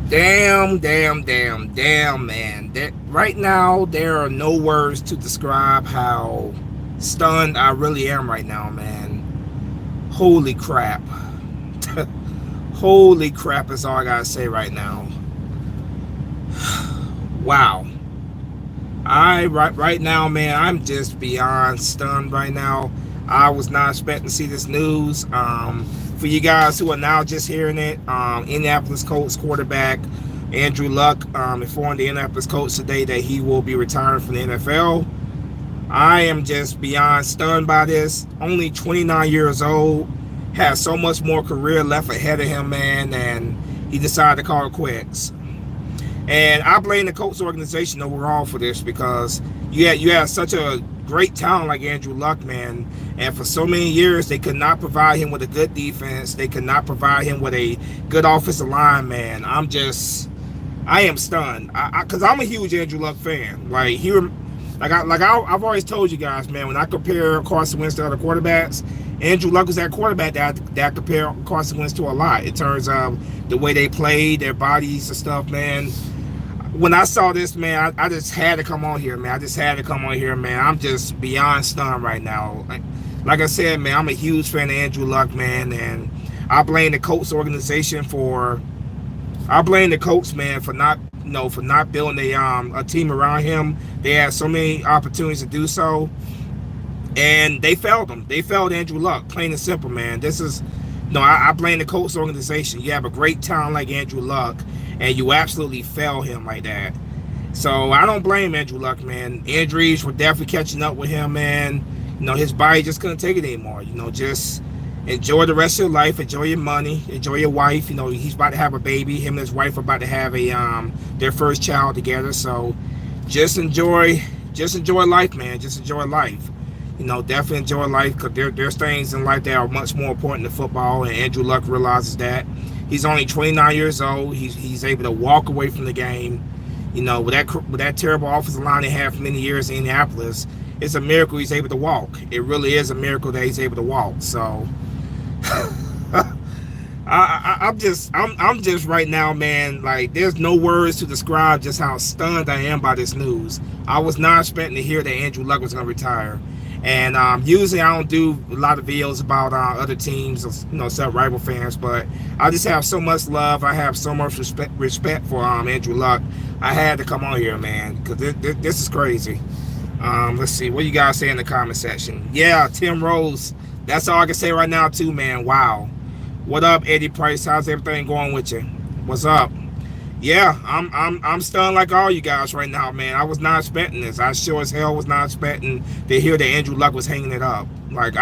Damn, damn, damn, damn, man. Right now, there are no words to describe how stunned I really am right now, man. Holy crap. Holy crap is all I gotta say right now. Wow. Right now, man, I'm just beyond stunned right now. I was not expecting to see this news. For you guys who are now just hearing it, Indianapolis Colts quarterback Andrew Luck informed the Indianapolis Colts today that he will be retiring from the NFL. I am just beyond stunned by this. Only 29 years old, has so much more career left ahead of him, man, and he decided to call it quits. And I blame the Colts organization overall for this because you had such a great talent like Andrew Luck, man. And for so many years, they could not provide him with a good defense. They could not provide him with a good offensive line, man. I am stunned because I'm a huge Andrew Luck fan. I've always told you guys, man. When I compare Carson Wentz to other quarterbacks, Andrew Luck was that quarterback that I compare Carson Wentz to a lot in terms of the way they played, their bodies and stuff, man. When I saw this, man, I just had to come on here, man. I just had to come on here, man. I'm just beyond stunned right now. Like I said, man, I'm a huge fan of Andrew Luck, man, and I blame the Colts organization for. I blame the Colts, man, for not, for not building a team around him. They had so many opportunities to do so, and they failed them. They failed Andrew Luck, plain and simple, man. This is no, I blame the Colts organization. You have a great talent like Andrew Luck, and you absolutely fail him like that. So I don't blame Andrew Luck, man. Injuries were definitely catching up with him, man. His body just couldn't take it anymore. Just enjoy the rest of your life, enjoy your money, enjoy your wife. He's about to have a baby. Him and his wife are about to have their first child together. So just enjoy life, man. Just enjoy life. Definitely enjoy life because there's things in life that are much more important than football, and Andrew Luck realizes that. He's only 29 years old. He's able to walk away from the game. With that terrible offensive line they had for many years in Indianapolis, it's a miracle he's able to walk. It really is a miracle that he's able to walk. So I'm just right now, man. Like, there's no words to describe just how stunned I am by this news. I was not expecting to hear that Andrew Luck was going to retire. And usually I don't do a lot of videos about other teams, except rival fans. But I just have so much love. I have so much respect for Andrew Luck. I had to come on here, man, because this is crazy. Let's see what you guys say in the comment section. Yeah, Tim Rose. That's all I can say right now, too, man. Wow. What up, Eddie Price? How's everything going with you? What's up? Yeah, I'm stunned like all you guys right now, man. I was not expecting this. I sure as hell was not expecting to hear that Andrew Luck was hanging it up. Like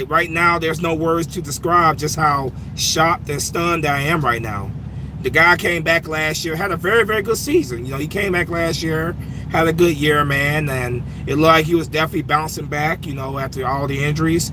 right now, there's no words to describe just how shocked and stunned I am right now. The guy came back last year, had a very, very good season. He came back last year, had a good year, man, and it looked like he was definitely bouncing back, after all the injuries.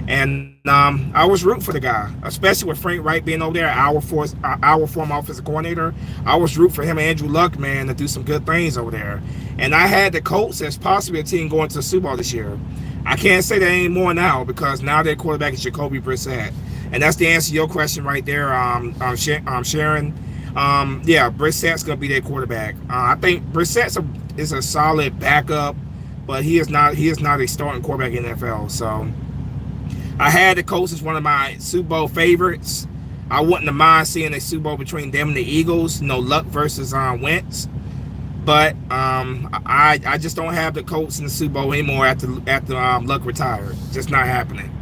And I was rooting for the guy, especially with Frank Wright being over there, our former offensive coordinator. I was rooting for him and Andrew Luck, man, to do some good things over there. And I had the Colts as possibly a team going to the Super Bowl this year. I can't say that anymore now because now their quarterback is Jacoby Brissett. And that's the answer to your question right there, Sharon. Yeah, Brissett's going to be their quarterback. I think Brissett is a solid backup, but he is not a starting quarterback in the NFL. So I had the Colts as one of my Super Bowl favorites. I wouldn't have mind seeing a Super Bowl between them and the Eagles. Luck versus Wentz. But I just don't have the Colts in the Super Bowl anymore after Luck retired. Just not happening.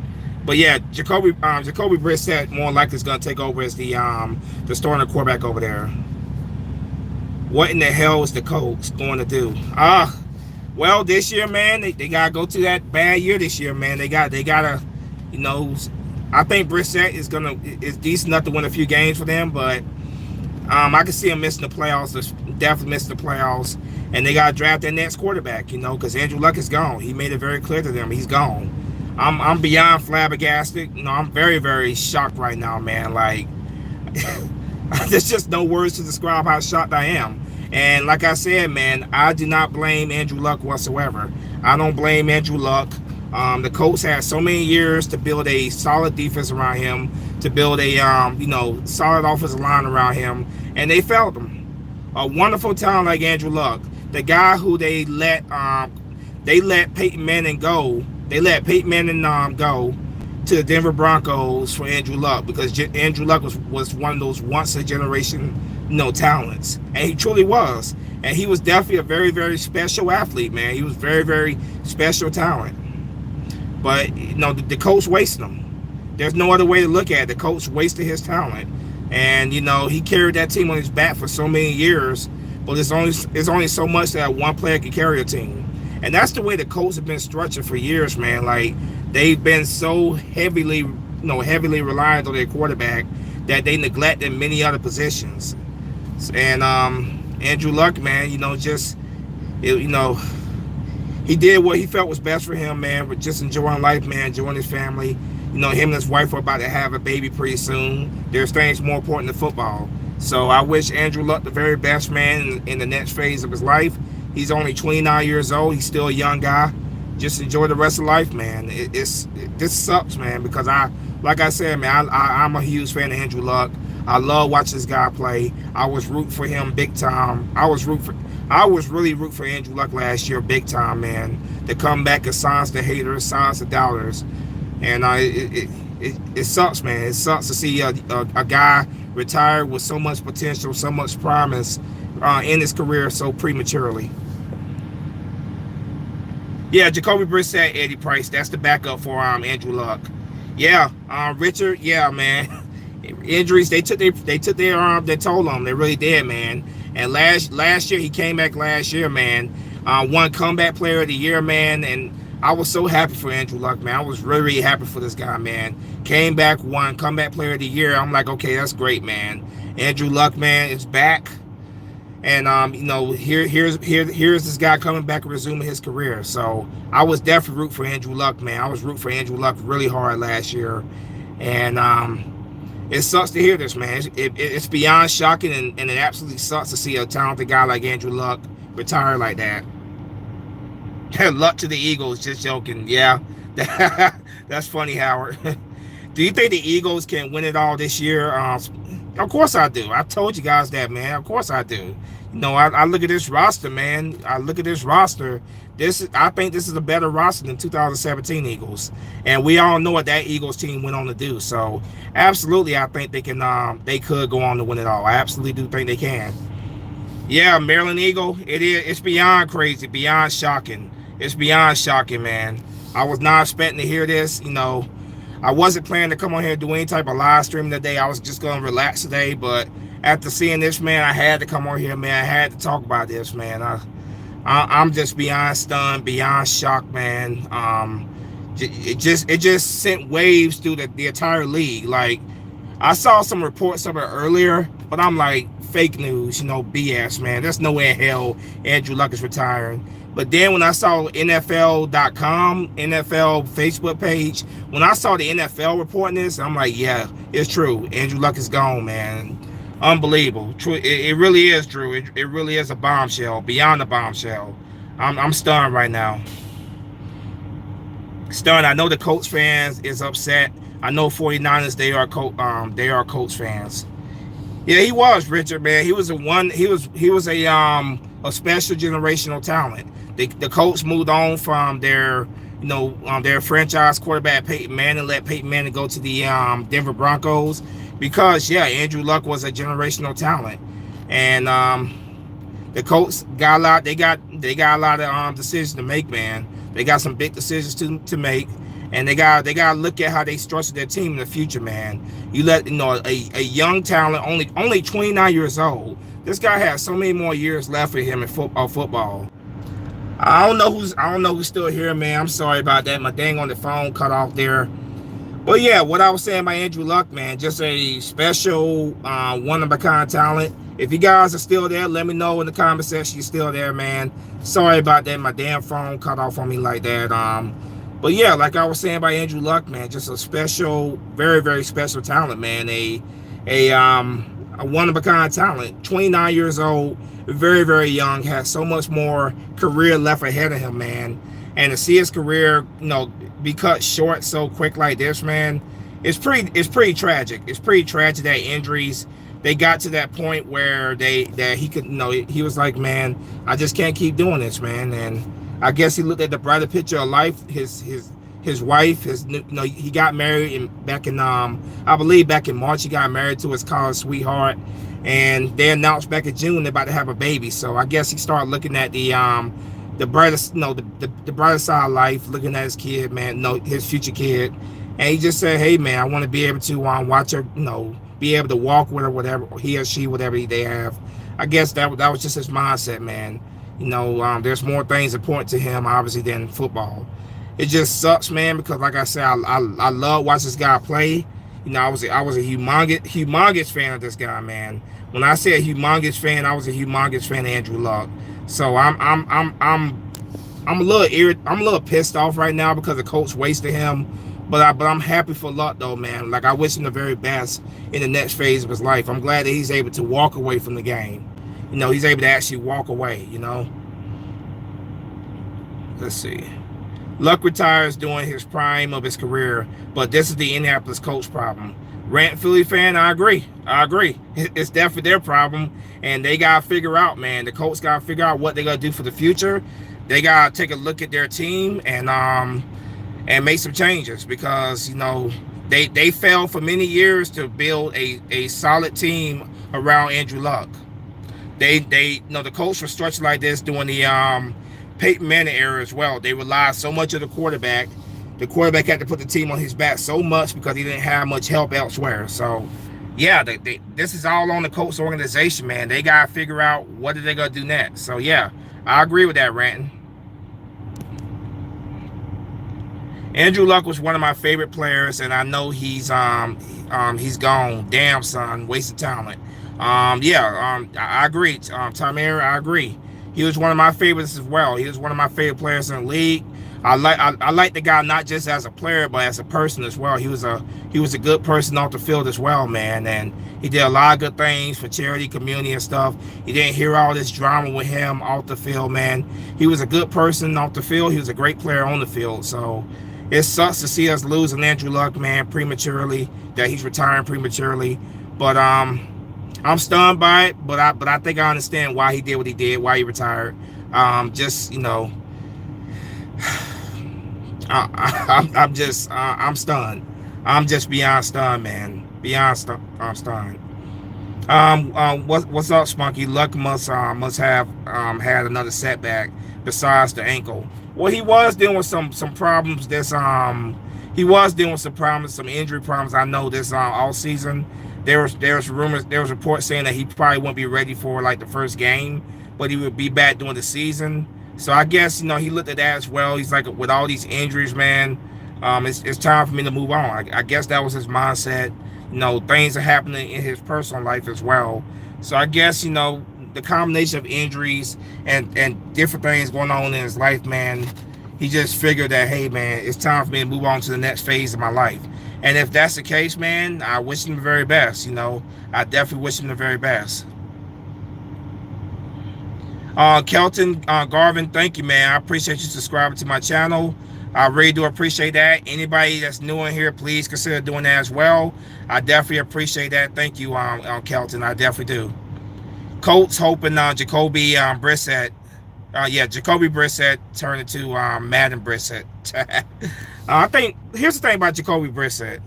But yeah, Jacoby Brissett more likely is going to take over as the starting quarterback over there. What in the hell is the Colts going to do? Well, this year, man, they got to go through that bad year this year, man. They got to. I think Brissett is decent enough to win a few games for them, but I can see him missing the playoffs. Definitely missing the playoffs, and they got to draft their next quarterback. Because Andrew Luck is gone. He made it very clear to them he's gone. I'm beyond flabbergasted. I'm very, very shocked right now, man. Like, there's just no words to describe how shocked I am. And like I said, man, I do not blame Andrew Luck whatsoever. I don't blame Andrew Luck. The Colts had so many years to build a solid defense around him, to build a solid offensive line around him, and they failed him. A wonderful talent like Andrew Luck, the guy who they let Peyton Manning go. They let Peyton Manning go to the Denver Broncos for Andrew Luck, because Andrew Luck was one of those once a generation talents, and he truly was. And he was definitely a very, very special athlete, man. He was very, very special talent. But the Colts wasted him. There's no other way to look at it. The Colts wasted his talent, and he carried that team on his back for so many years. But it's only so much that one player can carry a team, and that's the way the Colts have been structured for years, man. Like, they've been so heavily reliant on their quarterback that they neglected many other positions. And Andrew Luck, man, he did what he felt was best for him, man, but just enjoying life, man, enjoying his family. Him and his wife are about to have a baby pretty soon. There's things more important than football. So I wish Andrew Luck the very best, man, in the next phase of his life. He's only 29 years old. He's still a young guy. Just enjoy the rest of life, man. This sucks, man, because like I said, man, I'm a huge fan of Andrew Luck. I love watching this guy play. I was rooting for him big time. I was really rooting for Andrew Luck last year big time, man. To come back and silence the haters, silence the doubters. And it sucks, man. It sucks to see a guy retire with so much potential, so much promise in his career so prematurely. Yeah, Jacoby Brissett, Eddie Price. That's the backup for Andrew Luck. Yeah, Richard. Yeah, man. Injuries, they took their toll on him. They really did, man. And last year, he came back last year, man. Won comeback player of the year, man. And I was so happy for Andrew Luck, man. I was really, really happy for this guy, man. Came back, won comeback player of the year. I'm like, okay, that's great, man. Andrew Luck, man, is back. And here's this guy coming back and resuming his career. So I was definitely rooting for Andrew Luck, man. I was rooting for Andrew Luck really hard last year. And it sucks to hear this, man. It's beyond shocking, and it absolutely sucks to see a talented guy like Andrew Luck retire like that. Luck to the Eagles, just joking. Yeah, that's funny, Howard. Do you think the Eagles can win it all this year? Of course I do. I told you guys that, man. Of course I do. I look at this roster, man. I think this is a better roster than 2017 Eagles, and we all know what that Eagles team went on to do. So absolutely, I think they could go on to win it all. I absolutely do think they can. Yeah, Maryland Eagle. It's beyond crazy, beyond shocking. It's beyond shocking, man. I was not expecting to hear this. I wasn't planning to come on here and do any type of live stream today. I was just going to relax today, but after seeing this, man, I had to come on here, man. I had to talk about this, man. I'm just beyond stunned, beyond shocked, man. It just sent waves through the entire league. Like, I saw some reports of it earlier, but I'm like, fake news, BS, man. There's no way in hell Andrew Luck is retiring. But then when I saw NFL.com, NFL Facebook page, when I saw the NFL reporting this, I'm like, yeah, it's true. Andrew Luck is gone, man. Unbelievable. True. It really is true. It really is a bombshell, beyond a bombshell. I'm stunned right now. Stunned. I know the Colts fans is upset. I know 49ers, they are Colts fans. Yeah, he was, Richard, man. He was a special generational talent. The Colts moved on from their franchise quarterback Peyton Manning, let Peyton Manning go to the Denver Broncos because, yeah, Andrew Luck was a generational talent, and the Colts got a lot. They got a lot of decisions to make, man. They got some big decisions to make, and they got to look at how they structure their team in the future, man. You let a young talent, only 29 years old. This guy has so many more years left for him in football. I don't know who's still here, man. I'm sorry about that. My dang on the phone cut off there. But yeah, what I was saying about Andrew Luck, man, just a special one-of-a-kind talent. If you guys are still there, let me know in the comment section you're still there, man. Sorry about that. My damn phone cut off on me like that. But yeah, like I was saying about Andrew Luck, man, just a special, very, very special talent, man. A one-of-a-kind talent. 29 years old, very, very young, has so much more career left ahead of him, man. and to see his career, be cut short so quick like this, man, it's pretty tragic. It's pretty tragic that injuries, they got to that point where he could, he was like, man, I just can't keep doing this, man. And I guess he looked at the brighter picture of life. His wife, he got married back in I believe back in March. He got married to his college sweetheart, and they announced back in June they're about to have a baby. So I guess he started looking at the brighter, the brighter side of life, looking at his kid, man, his future kid, and he just said, hey, man, I want to be able to watch her, be able to walk with her, whatever, he or she, whatever they have. I guess that was just his mindset, man. There's more things important to him, obviously, than football. It just sucks, man, because like I said, I love watching this guy play. I was a humongous fan of this guy, man. When I say a humongous fan, I was a humongous fan of Andrew Luck. So I'm a little pissed off right now because the coach wasted him. But I'm happy for Luck though, man. Like, I wish him the very best in the next phase of his life. I'm glad that he's able to walk away from the game. He's able to actually walk away. Let's see. Luck retires during his prime of his career, but this is the Indianapolis Colts problem. Rant Philly fan, I agree. It's definitely their problem, and they gotta figure out, man. The Colts gotta figure out what they gotta do for the future. They gotta take a look at their team and make some changes, because they failed for many years to build a solid team around Andrew Luck. The Colts were structured like this during the Peyton Manning era as well. They relied so much on the quarterback. The quarterback had to put the team on his back so much because he didn't have much help elsewhere. So, yeah, this is all on the Colts organization, man. They got to figure out what are they going to do next. So, yeah, I agree with that, Ranton. Andrew Luck was one of my favorite players, and I know he's gone. Damn, son, wasted talent. I agree. Tamir, I agree. He was one of my favorites as well. He was one of my favorite players in the league. I like the guy not just as a player, but as a person as well. He was a good person off the field as well, man. And he did a lot of good things for charity, community, and stuff. You didn't hear all this drama with him off the field, man. He was a good person off the field. He was a great player on the field. So it sucks to see us losing Andrew Luck, man, prematurely. That he's retiring prematurely. But I'm stunned by it, but I think I understand why he did what he did, why he retired. I'm stunned. I'm just beyond stunned, man. I'm stunned. What's up, Spunky? Luck must have had another setback besides the ankle. Well, he was dealing with some problems. He was dealing with some injury problems. I know this all season. There was reports saying that he probably wouldn't be ready for like the first game, but he would be back during the season. So I guess he looked at that as well. He's like, with all these injuries, man, it's time for me to move on. I guess that was his mindset. Things are happening in his personal life as well. So I guess the combination of injuries and different things going on in his life, man, he just figured that, hey, man, it's time for me to move on to the next phase of my life. And if that's the case, man, I wish him the very best. I definitely wish him the very best. Kelton Garvin, thank you, man. I appreciate you subscribing to my channel. I really do appreciate that. Anybody that's new in here, please consider doing that as well. I definitely appreciate that. Thank you, Kelton. I definitely do. Colts hoping Jacoby Brissett. Jacoby Brissett turned into Madden Brissett. I think here's the thing about Jacoby Brissett.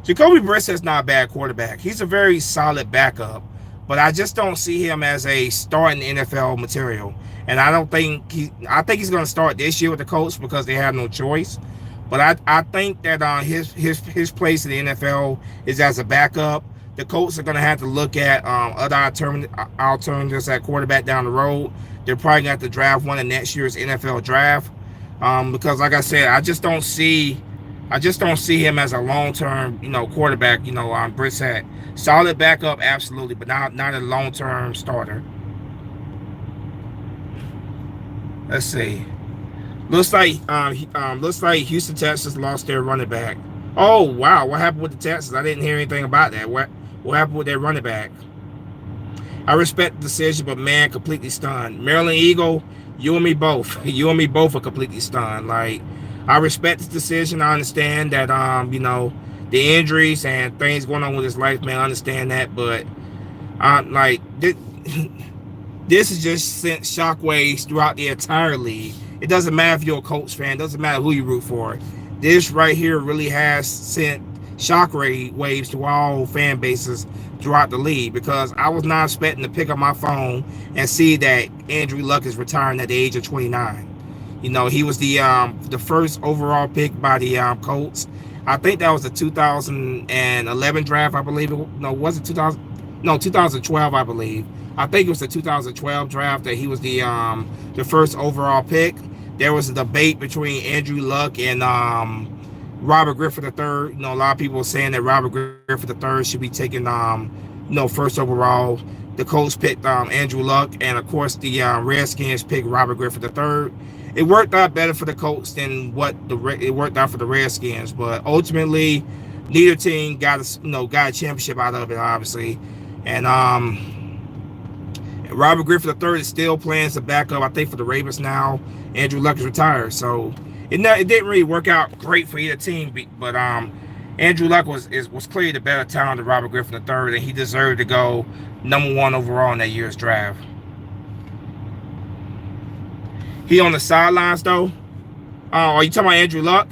Jacoby Brissett's not a bad quarterback. He's a very solid backup, but I just don't see him as a starting NFL material. And I think he's going to start this year with the Colts because they have no choice. But I think that his place in the NFL is as a backup. The Colts are going to have to look at other alternatives at quarterback down the road. They're probably going to have to draft one in next year's NFL draft. Because like I said, I just don't see him as a long-term, quarterback, Brissett. Solid backup, absolutely, but not a long-term starter. Let's see. Looks like Houston Texans lost their running back. Oh wow, what happened with the Texans? I didn't hear anything about that. What happened with their running back? I respect the decision, but man, completely stunned. Maryland Eagle, You and me both. You and me both are completely stunned. Like, I respect this decision. I understand that the injuries and things going on with his life, man. I understand that, but like this has just sent shockwaves throughout the entire league. It doesn't matter if you're a Colts fan. It doesn't matter who you root for. This right here really has sent shockwaves to all fan bases throughout the league, because I was not expecting to pick up my phone and see that Andrew Luck is retiring at the age of 29. He was the first overall pick by the Colts. I think that was the 2011 draft, I believe. No, was it 2000? No, 2012, I believe. I think it was the 2012 draft that he was the first overall pick. There was a debate between Andrew Luck and Robert Griffin III. A lot of people were saying that Robert Griffin III should be taken first overall. The Colts picked Andrew Luck, and of course the Redskins picked Robert Griffin III. It worked out better for the Colts than it worked out for the Redskins, but ultimately neither team got a championship out of it, obviously. And Robert Griffin III is still playing as a backup, I think, for the Ravens now. Andrew Luck is retired, so it didn't really work out great for either team. But Andrew Luck was clearly the better talent than Robert Griffin III, and he deserved to go #1 overall in that year's draft. He on the sidelines though. Are you talking about Andrew Luck?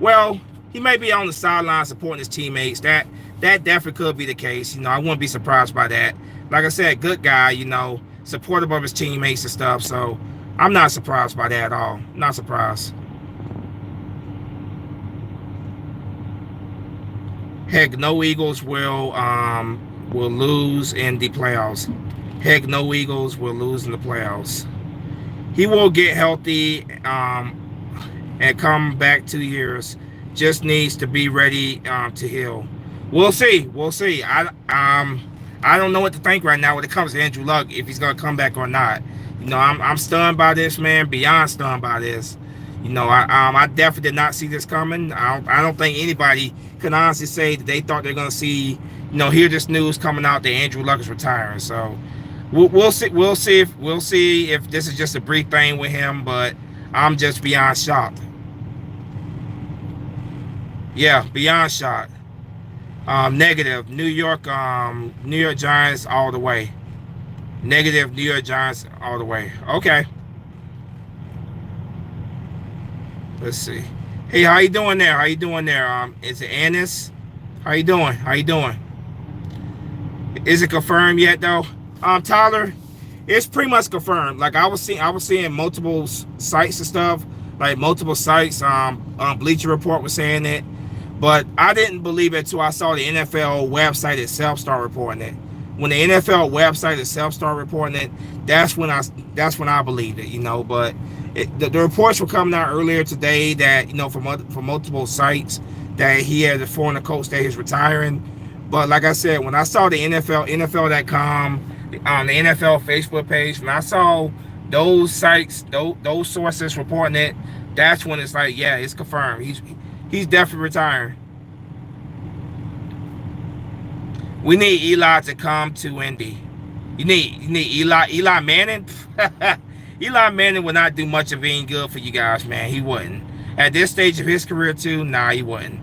Well, he may be on the sidelines supporting his teammates. That definitely could be the case. I wouldn't be surprised by that. Like I said, good guy, supportive of his teammates and stuff. So I'm not surprised by that at all. Not surprised. Heck, no Eagles will lose in the playoffs. Heck, no Eagles will lose in the playoffs. He will get healthy and come back 2 years. Just needs to be ready to heal. We'll see. We'll see. I don't know what to think right now when it comes to Andrew Luck, if he's gonna come back or not. I'm stunned by this, man. Beyond stunned by this. I definitely did not see this coming. I don't think anybody can honestly say that they thought they're gonna see, hear this news coming out that Andrew Luck is retiring. So we'll see. We'll see if this is just a brief thing with him. But I'm just beyond shocked. Yeah, beyond shocked. Negative. New York Giants all the way. Negative. New York Giants all the way. Okay. Let's see. Hey, how you doing there? How you doing there? Is it Annis? How you doing? How you doing? Is it confirmed yet though? Tyler, it's pretty much confirmed. Like I was seeing multiple sites and stuff. Like multiple sites. Bleacher Report was saying it. But I didn't believe it until I saw the NFL website itself start reporting it. When the NFL website itself started reporting it, that's when I believed it, But the reports were coming out earlier today that, from multiple sites that he had informed the coach that he's retiring. But like I said, when I saw the NFL.com, on the NFL Facebook page, when I saw those sites, those sources reporting it, that's when it's like, yeah, it's confirmed. He's definitely retiring. We need Eli to come to Indy. You need Eli Manning. Eli Manning would not do much of any good for you guys, man. He wouldn't. At this stage of his career too, nah, he wouldn't.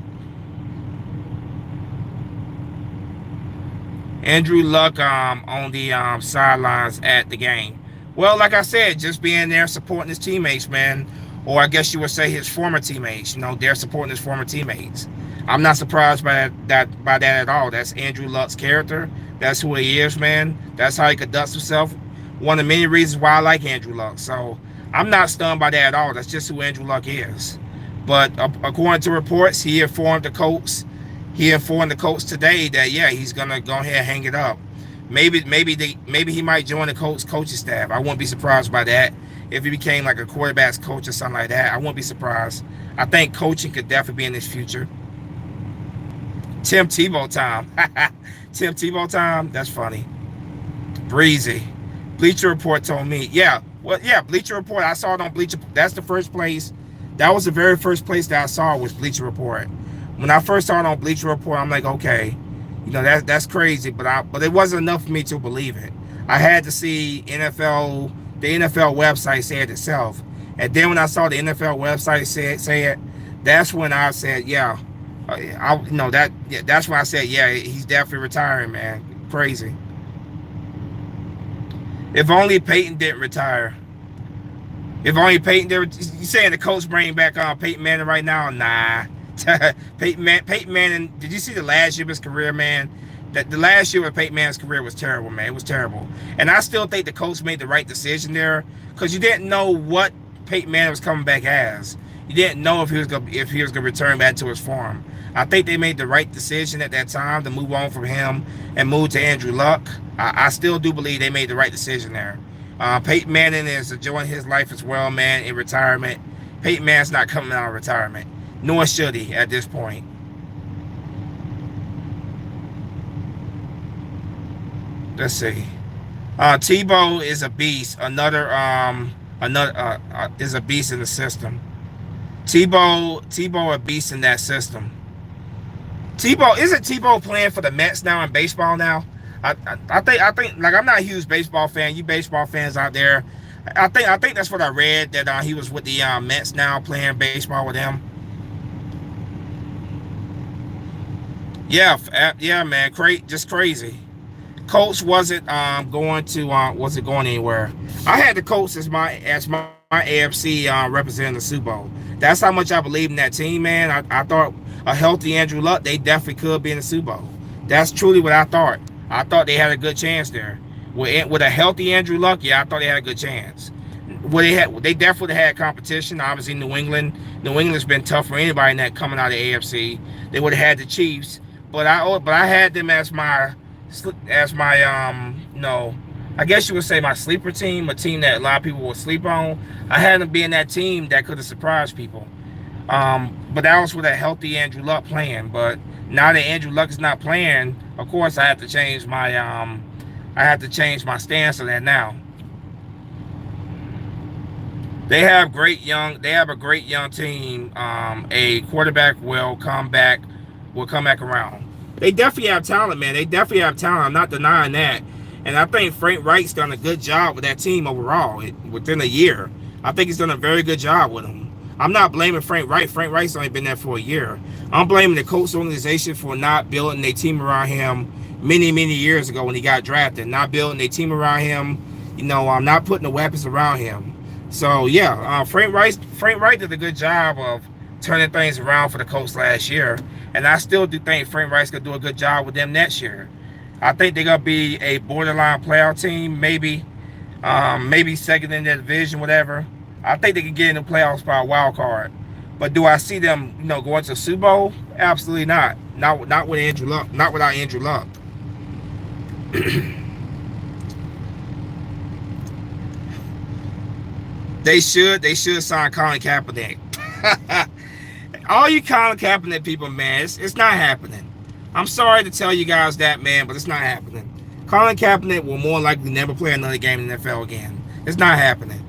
Andrew Luck on the sidelines at the game. Well, like I said, just being there supporting his teammates, man. Or I guess you would say his former teammates. They're supporting his former teammates. I'm not surprised by that at all. That's Andrew Luck's character. That's who he is, man. That's how he conducts himself. One of the many reasons why I like Andrew Luck. So I'm not stunned by that at all. That's just who Andrew Luck is. But according to reports, he informed the Colts. He informed the Colts today that yeah, he's gonna go ahead and hang it up. Maybe he might join the coaching staff. I wouldn't be surprised by that. If he became like a quarterback's coach or something like that, I wouldn't be surprised. I think coaching could definitely be in his future. Tim Tebow time. Tim Tebow time? That's funny. Breezy. Bleacher Report told me. Yeah. Well, yeah, Bleacher Report. I saw it on Bleacher. That's the first place. That was the very first place that I saw was Bleacher Report. When I first saw it on Bleacher Report, I'm like, okay, that's crazy. But it wasn't enough for me to believe it. I had to see NFL the NFL website said itself. And then when I saw the NFL website say it, that's when I said, yeah, that's when I said, yeah, he's definitely retiring, man. Crazy. If only Peyton didn't retire. If only Peyton did. You saying the coach bring back on Peyton Manning right now? Nah. Peyton Manning. Did you see the last year of his career, man? That the last year of Peyton Manning's career was terrible, man. It was terrible. And I still think the coach made the right decision there, because you didn't know what Peyton Manning was coming back as. You didn't know if he was gonna return back to his form. I think they made the right decision at that time to move on from him and move to Andrew Luck. I still do believe they made the right decision there. Peyton Manning is enjoying his life as well, man, in retirement. Peyton Manning's not coming out of retirement, nor should he at this point. Let's see. Tebow is a beast. Another is a beast in the system. Tebow a beast in that system. Isn't Tebow playing for the Mets now in baseball now? I think like, I'm not a huge baseball fan. You baseball fans out there, I think that's what I read, that he was with the Mets now, playing baseball with them. Yeah, man, just crazy. Colts wasn't going anywhere. I had the Colts as my AFC representing the Super Bowl. That's how much I believe in that team, man. I thought a healthy Andrew Luck, they definitely could be in the Super Bowl. That's truly what I thought. I thought they had a good chance there. With a healthy Andrew Luck, yeah, I thought they had a good chance. They definitely had competition. Obviously, New England's been tough for anybody in that coming out of the AFC. They would have had the Chiefs, but I had them as my I guess you would say my sleeper team, a team that a lot of people would sleep on. I had them being that team that could have surprised people. But that was with a healthy Andrew Luck playing. But now that Andrew Luck is not playing, of course I have to change my stance on that now. They have a great young team. A quarterback will come back around. They definitely have talent, man. They definitely have talent. I'm not denying that. And I think Frank Reich's done a good job with that team overall within a year. I think he's done a very good job with them. I'm not blaming Frank Reich. Frank Reich's only been there for a year. I'm blaming the Colts organization for not building a team around him many years ago when he got drafted. Not building a team around him. I'm not putting the weapons around him. So yeah, Frank Reich did a good job of turning things around for the Colts last year. And I still do think Frank Reich's going to do a good job with them next year. I think they're going to be a borderline playoff team, maybe second in their division, whatever. I think they can get in the playoffs by a wild card. But do I see them, going to the Super Bowl? Absolutely not. Not with Andrew Luck. Not without Andrew Luck. They should sign Colin Kaepernick. All you Colin Kaepernick people, man, it's not happening. I'm sorry to tell you guys that, man, but it's not happening. Colin Kaepernick will more likely never play another game in the NFL again. It's not happening.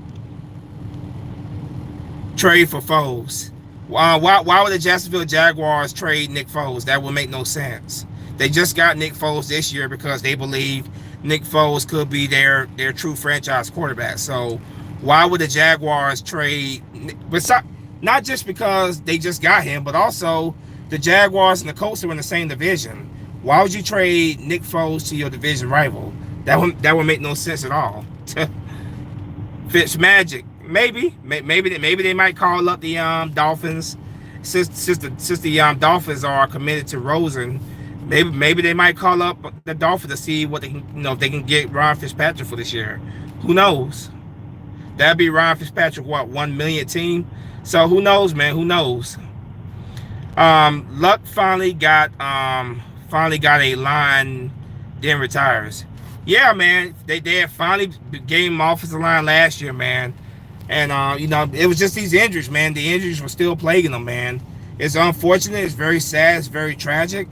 Trade for Foles. Why would the Jacksonville Jaguars trade Nick Foles? That would make no sense. They just got Nick Foles this year because they believe Nick Foles could be their true franchise quarterback. So why would the Jaguars trade? Not just because they just got him, but also the Jaguars and the Colts are in the same division. Why would you trade Nick Foles to your division rival? That would make no sense at all. Fitzmagic, maybe they might call up the Dolphins since the Dolphins are committed to Rosen. Maybe they might call up the Dolphins to see what they can, if they can get Ryan Fitzpatrick for this year. Who knows? That'd be Ryan Fitzpatrick, what, 1 million team? So who knows, man? Who knows? Luck finally got a line, then retires. Yeah, man. They had finally gave him offensive line last year, man. And it was just these injuries, man. The injuries were still plaguing him, man. It's unfortunate. It's very sad. It's very tragic.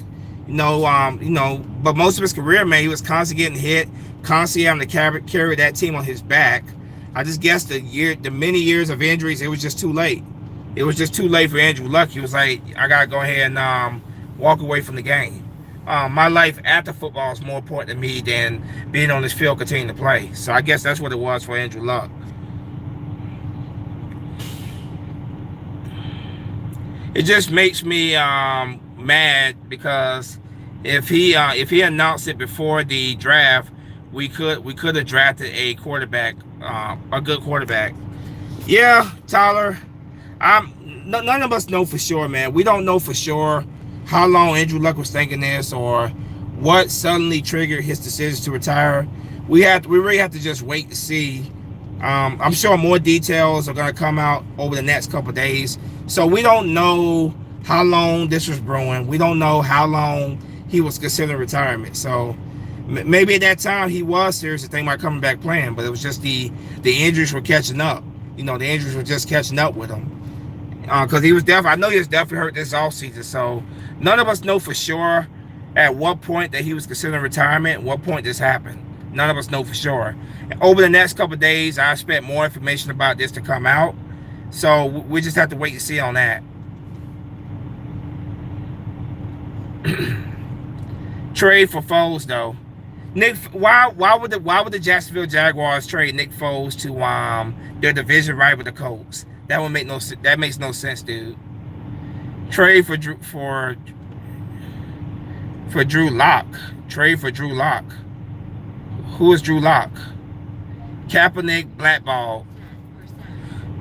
But most of his career, man, he was constantly getting hit, constantly having to carry that team on his back. I just guess the many years of injuries, it was just too late. It was just too late for Andrew Luck. He was like, I gotta go ahead and walk away from the game. my life after football is more important to me than being on this field continuing to play. So I guess that's what it was for Andrew Luck. It just makes me mad because if he announced it before the draft, we could have drafted a quarterback, a good quarterback. Yeah, Tyler. None of us know for sure, man. We don't know for sure how long Andrew Luck was thinking this or what suddenly triggered his decision to retire. We really have to just wait to see. I'm sure more details are going to come out over the next couple of days. So we don't know how long this was brewing. We don't know how long he was considering retirement. So maybe at that time he was serious to think about coming back playing, but it was just the injuries were catching up. You know, the injuries were just catching up with him. Because he was definitely, I know he was definitely hurt this offseason. So none of us know for sure at what point that he was considering retirement, what point this happened. None of us know for sure. Over the next couple of days, I expect more information about this to come out. So we just have to wait and see on that. Trade for Foles though. Nick, why would the Jacksonville Jaguars trade Nick Foles to their division rival, the Colts? That would make no sense. That makes no sense, dude. Trade for Drew Lock. Trade for Drew Lock. Who is Drew Lock? Kaepernick blackball.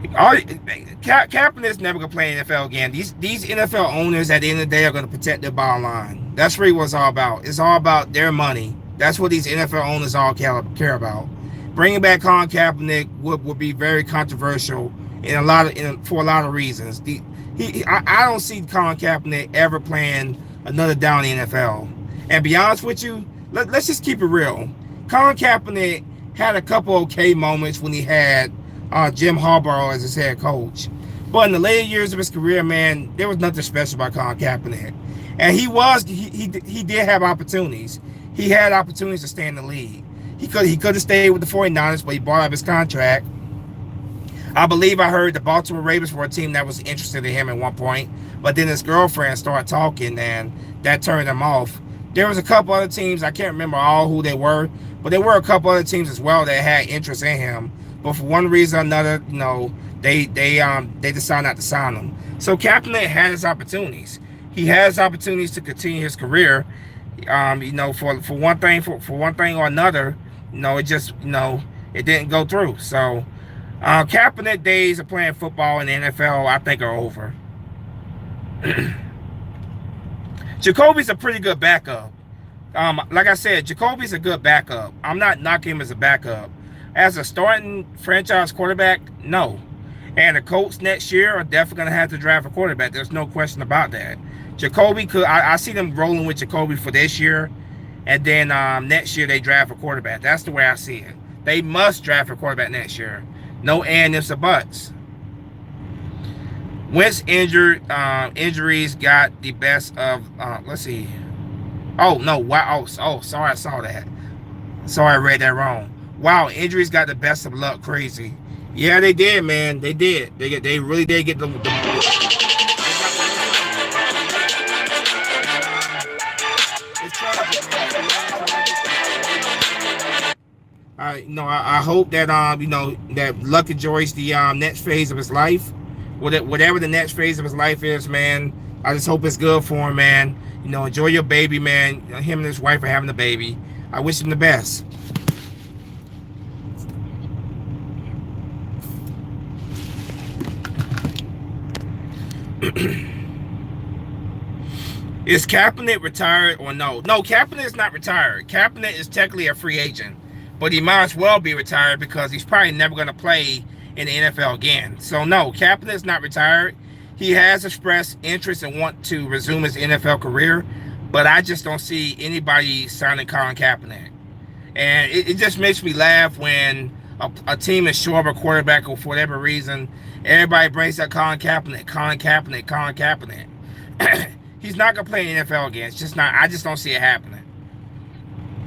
Kaepernick's never gonna play in the NFL again. These NFL owners at the end of the day are gonna protect their bottom line. That's really what it's all about. It's all about their money. That's what these NFL owners all care about. Bringing back Colin Kaepernick would be very controversial for a lot of reasons. I don't see Colin Kaepernick ever playing another down in the NFL. And be honest with you, let's just keep it real. Colin Kaepernick had a couple okay moments when he had Jim Harbaugh as his head coach. But in the later years of his career, man, there was nothing special about Colin Kaepernick. And he did have opportunities. He had opportunities to stay in the league. He could have stayed with the 49ers, but he bought up his contract. I believe I heard the Baltimore Ravens were a team that was interested in him at one point, but then his girlfriend started talking and that turned him off. There was a couple other teams, I can't remember all who they were, but there were a couple other teams as well that had interest in him. But for one reason or another, you know, they decided not to sign him. So Kaepernick had his opportunities. He has opportunities to continue his career. You know, for one thing or another, you know, it just, you know, it didn't go through. So Kaepernick days of playing football in the NFL, I think, are over. Jacoby's a pretty good backup. Like I said, Jacoby's a good backup. I'm not knocking him as a backup. As a starting franchise quarterback, no. And the Colts next year are definitely going to have to draft a quarterback. There's no question about that. Jacoby could, I see them rolling with Jacoby for this year, and then next year they draft a quarterback. That's the way I see it. They must draft a quarterback next year. No and ifs or buts. Wentz injuries got the best of, let's see. Oh, no, wow. Oh, sorry, I saw that. Sorry, I read that wrong. Wow, injuries got the best of Luck. Crazy. Yeah, they did, man. They did. They really did get the I hope that you know, that Luck enjoys the next phase of his life. Whatever the next phase of his life is, man. I just hope it's good for him, man. You know, enjoy your baby, man. Him and his wife are having a baby. I wish him the best. Is Kaepernick retired or no? No, Kaepernick is not retired. Kaepernick is technically a free agent, but he might as well be retired because he's probably never going to play in the NFL again. So no, Kaepernick is not retired. He has expressed interest and want to resume his NFL career, but I just don't see anybody signing Colin Kaepernick. And it just makes me laugh when a team is short of a quarterback or for whatever reason, everybody brings up Colin Kaepernick. He's not going to play in the NFL again. It's just not. I just don't see it happening.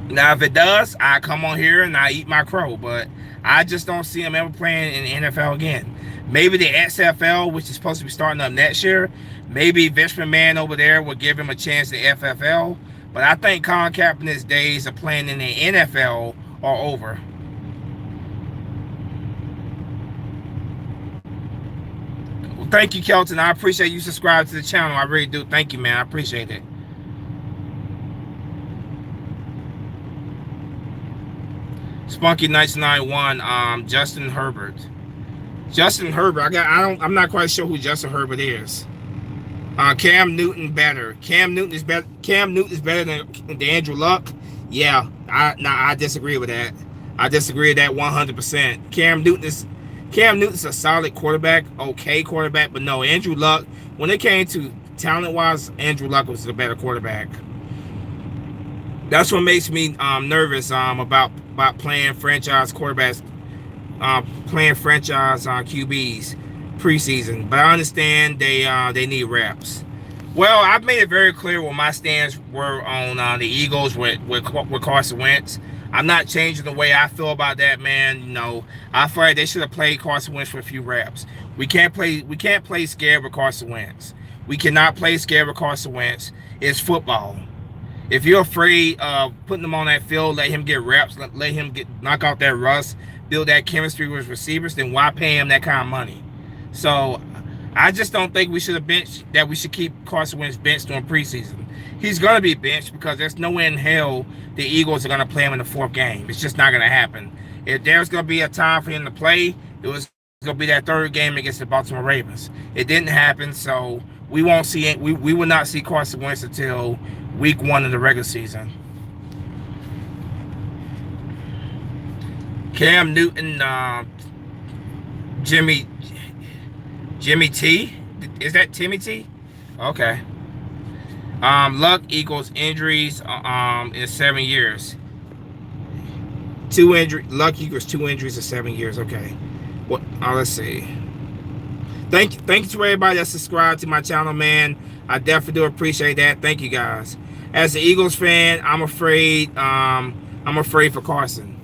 Now, if it does, I come on here and I eat my crow, but I just don't see him ever playing in the NFL again. Maybe the XFL, which is supposed to be starting up next year, maybe Vince McMahon over there will give him a chance at FFL, But I think Colin Kaepernick's days of playing in the NFL are over. Well, thank you, Kelton. I appreciate you subscribing to the channel. I really do. Thank you, man. I appreciate it. Spunky 1991. Justin Herbert. Justin Herbert. I'm not quite sure who Justin Herbert is. Cam Newton better. Cam Newton is better. Cam Newton is better than Andrew Luck. Yeah, I disagree with that. I disagree with that 100%. Cam Newton's a solid quarterback, okay quarterback, but no, Andrew Luck. When it came to talent-wise, Andrew Luck was the better quarterback. That's what makes me nervous about playing franchise quarterbacks, playing franchise QBs preseason. But I understand they need reps. Well, I've made it very clear what my stands were on the Eagles with Carson Wentz. I'm not changing the way I feel about that, man. You know, I feel like they should have played Carson Wentz for a few reps. We can't play scared with Carson Wentz. We cannot play scared with Carson Wentz. It's football. If you're afraid of putting him on that field, let him get reps, let him knock out that rust, build that chemistry with receivers, then why pay him that kind of money? So I just don't think we should have we should keep Carson Wentz benched during preseason. He's going to be benched because there's no way in hell the Eagles are going to play him in the 4th game. It's just not going to happen. If there's going to be a time for him to play, it was going to be that 3rd game against the Baltimore Ravens. It didn't happen, so we won't see it. We will not see Carson Wentz until week 1 of the regular season. Cam Newton, Jimmy T? Is that Timmy T? Okay. Luck equals injuries in 7 years. Luck equals 2 injuries in 7 years. Okay. What? Let's see. Thank you to everybody that subscribed to my channel, man. I definitely do appreciate that. Thank you guys. As an Eagles fan, I'm afraid for Carson.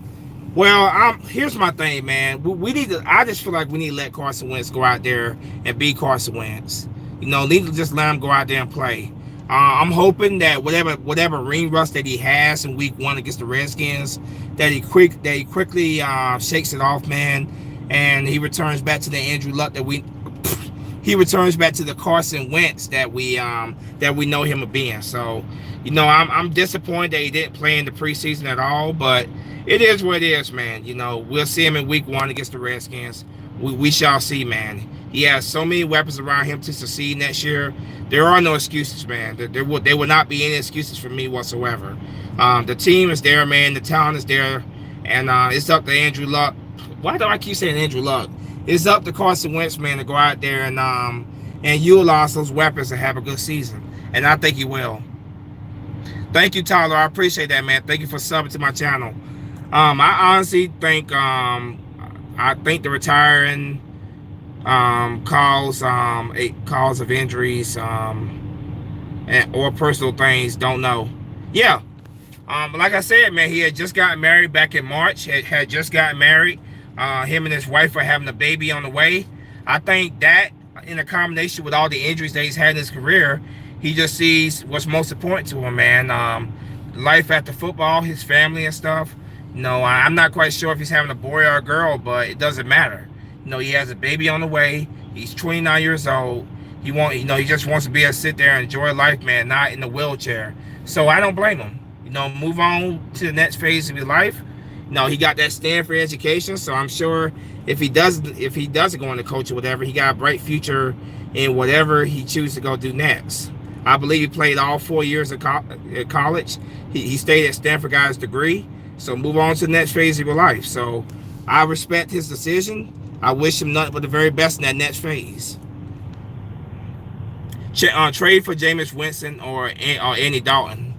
Well, here's my thing, man. We need to. I just feel like we need to let Carson Wentz go out there and be Carson Wentz. You know, need to just let him go out there and play. I'm hoping that whatever ring rust that he has in week 1 against the Redskins, that he quickly shakes it off, man, and he returns back to the Andrew Luck he returns back to the Carson Wentz that we know him of being. So, you know, I'm disappointed that he didn't play in the preseason at all, but it is what it is, man. You know, we'll see him in week 1 against the Redskins. We shall see, man. He has so many weapons around him to succeed next year. There are no excuses, man. There will not be any excuses for me whatsoever. The team is there, man. The talent is there. And it's up to Andrew Luck. Why do I keep saying Andrew Luck? It's up to Carson Wentz, man, to go out there and utilize those weapons and have a good season. And I think he will. Thank you, Tyler. I appreciate that, man. Thank you for subbing to my channel. I honestly think the retiring cause of injuries or personal things, don't know. Yeah. Like I said, man, he had just gotten married back in March. Had just gotten married. Him and his wife are having a baby on the way. I think that in a combination with all the injuries that he's had in his career, he just sees what's most important to him, man. Life after football, his family and stuff. No, I'm not quite sure if he's having a boy or a girl, but it doesn't matter. You know, he has a baby on the way. He's 29 years old. He just wants to be able to sit there and enjoy life, man, not in a wheelchair. So I don't blame him. You know, move on to the next phase of his life. You know, he got that Stanford education, so I'm sure if he doesn't go into coach or whatever, he got a bright future in whatever he chooses to go do next. I believe he played all 4 years at college. He stayed at Stanford, got his degree. So move on to the next phase of your life. So I respect his decision. I wish him nothing but the very best in that next phase. Trade for Jameis Winston or Andy Dalton.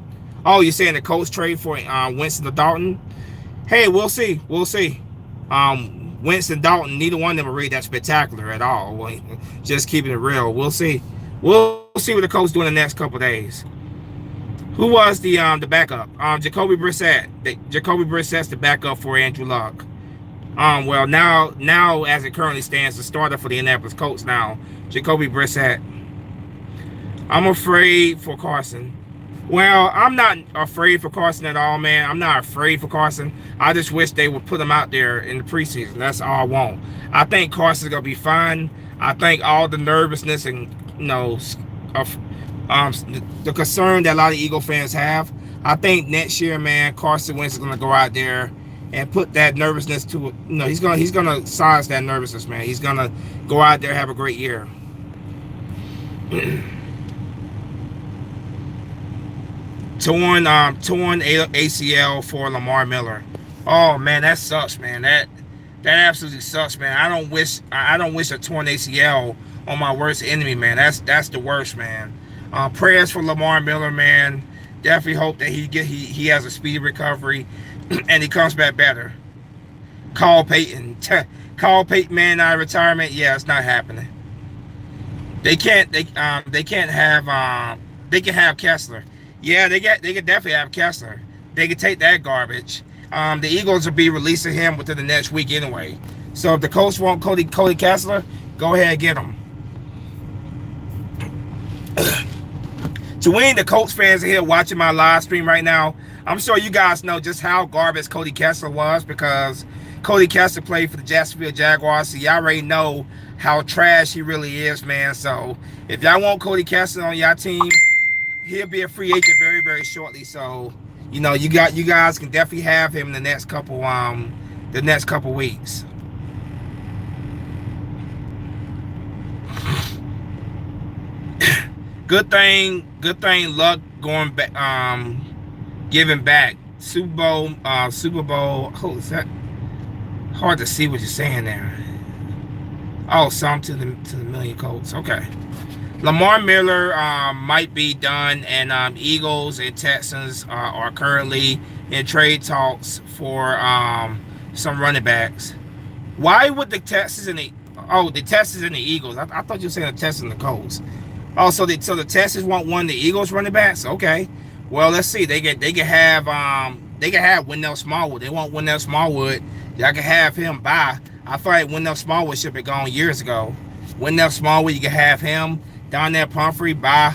Oh, you're saying the coach trade for Winston or Dalton? Hey, we'll see. We'll see. Winston, Dalton, neither one of them are really that spectacular at all. Just keeping it real. We'll see. We'll see what the coach do in the next couple of days. Who was the backup? Jacoby Brissett. Jacoby Brissett's the backup for Andrew Luck. Well, now as it currently stands, the starter for the Indianapolis Colts now, Jacoby Brissett. I'm afraid for Carson. Well, I'm not afraid for Carson at all, man. I'm not afraid for Carson. I just wish they would put him out there in the preseason. That's all I want. I think Carson's gonna be fine. I think all the nervousness and of the concern that a lot of Eagle fans have. I think next year, man, Carson Wentz is gonna go out there and put that nervousness to he's gonna silence that nervousness, man. He's gonna go out there and have a great year. Torn ACL for Lamar Miller. Oh man, that sucks, man. That absolutely sucks, man. I don't wish a torn ACL on my worst enemy, man. That's the worst, man. Prayers for Lamar Miller, man. Definitely hope that he has a speedy recovery and he comes back better. Call Peyton. Call Peyton man out of retirement. Yeah, it's not happening. They can't have Kessler. Yeah, they could definitely have Kessler. They could take that garbage. The Eagles will be releasing him within the next week anyway. So if the Colts want Cody Kessler, go ahead and get him. To any of the Colts fans here watching my live stream right now, I'm sure you guys know just how garbage Cody Kessler was, because Cody Kessler played for the Jacksonville Jaguars, so y'all already know how trash he really is, man. So if y'all want Cody Kessler on y'all team, he'll be a free agent very, very shortly. So you guys can definitely have him in the next couple weeks. Good thing Luck going back, giving back Super Bowl. Oh, is that hard to see what you're saying there? Oh, some to the million Colts. Okay. Lamar Miller might be done, and Eagles and Texans are currently in trade talks for some running backs. Why would the Texans and the Eagles? I thought you were saying the Texans and the Colts. Oh, so the Texans want one of the Eagles running backs? Okay. Well, let's see. They can have Wendell Smallwood. They want Wendell Smallwood. Y'all can have him by. I thought like Wendell Smallwood should have gone years ago. Wendell Smallwood, you can have him. Donnell Pumphrey by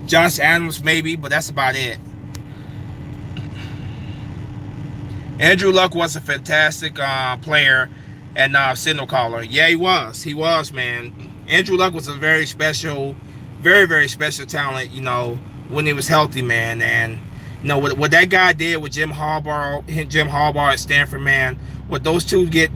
Josh Adams maybe, but that's about it. Andrew Luck was a fantastic player and signal caller. Yeah, he was, man. Andrew Luck was a very, very special talent, when he was healthy, man. And what that guy did with Jim Harbaugh at Stanford, man, what those two did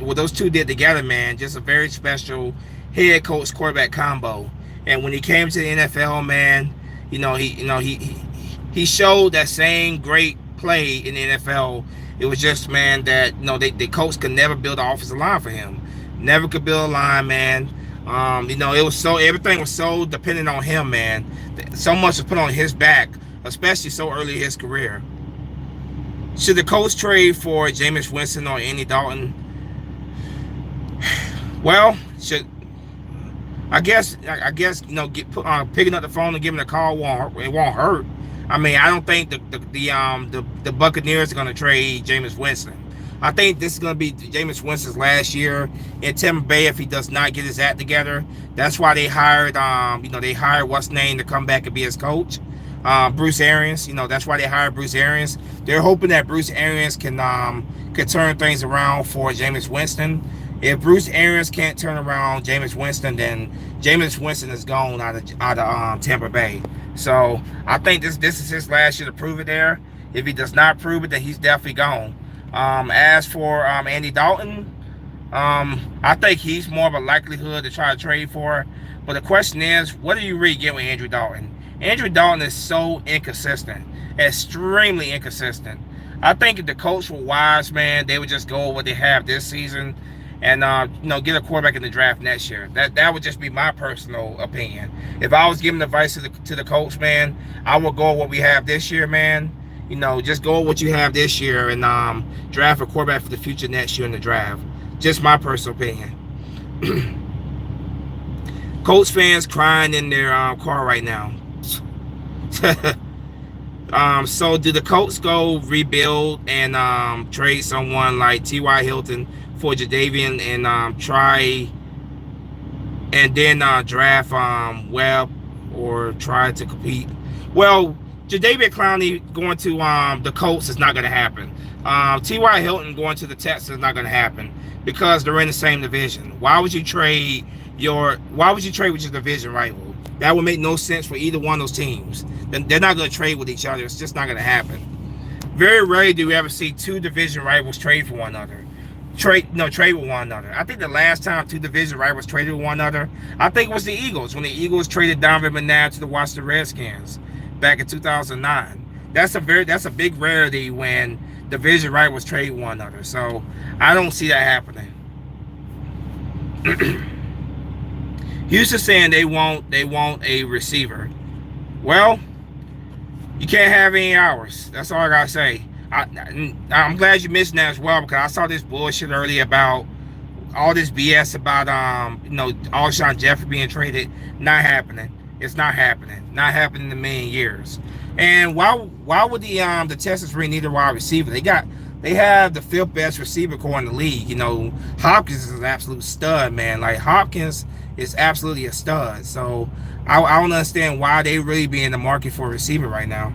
together, man, just a very special head coach quarterback combo. And when he came to the NFL, man, he showed that same great play in the NFL. It was just, man, that the coach could never build an offensive line for him. Never could build a line, man. It was everything was so dependent on him, man. So much was put on his back, especially so early in his career. Should the Colts trade for Jameis Winston or Andy Dalton? Well, I guess picking up the phone and giving a call won't hurt. I mean, I don't think the Buccaneers are going to trade Jameis Winston. I think this is going to be Jameis Winston's last year in Tampa Bay if he does not get his act together. That's why they hired what's name to come back and be his coach, Bruce Arians. That's why they hired Bruce Arians. They're hoping that Bruce Arians can turn things around for Jameis Winston. If Bruce Arians can't turn around Jameis Winston, then Jameis Winston is gone out of Tampa Bay. So I think this is his last year to prove it there. If he does not prove it, then he's definitely gone. As for Andy Dalton, I think he's more of a likelihood to try to trade for. But the question is, what do you really get with Andrew Dalton? Andrew Dalton is so inconsistent, extremely inconsistent. I think if the Colts were wise, man, they would just go with what they have this season and get a quarterback in the draft next year. That would just be my personal opinion. If I was giving advice to the Colts, man, I would go with what we have this year, man. Just go with what you have this year and draft a quarterback for the future next year in the draft. Just my personal opinion. Colts fans crying in their car right now. So do the Colts go rebuild and trade someone like T.Y. Hilton for Jadeveon and try and then draft Webb or try to compete? Well, Jadeveon Clowney going to the Colts is not going to happen. T.Y. Hilton going to the Texans is not going to happen because they're in the same division. Why would you trade with your division rival? That would make no sense for either one of those teams. Then they're not going to trade with each other. It's just not going to happen. Very rarely do we ever see two division rivals trade for one another. Trade with one another. I think the last time two division rivals traded with one another, I think it was the Eagles, when the Eagles traded Donovan McNabb to the Washington Redskins back in 2009. That's a big rarity when division rivals trade with one another. So I don't see that happening. Houston saying they want a receiver. Well, you can't have any hours. That's all I gotta say. I'm glad you mentioned that as well, because I saw this bullshit earlier about all this BS about Alshon Jeffrey being traded. Not happening. It's not happening. Not happening in a million years. And why would the Texans really need a wide receiver? They have the fifth best receiver core in the league. Hopkins is an absolute stud, man. Like, Hopkins is absolutely a stud. So I don't understand why they really be in the market for a receiver right now.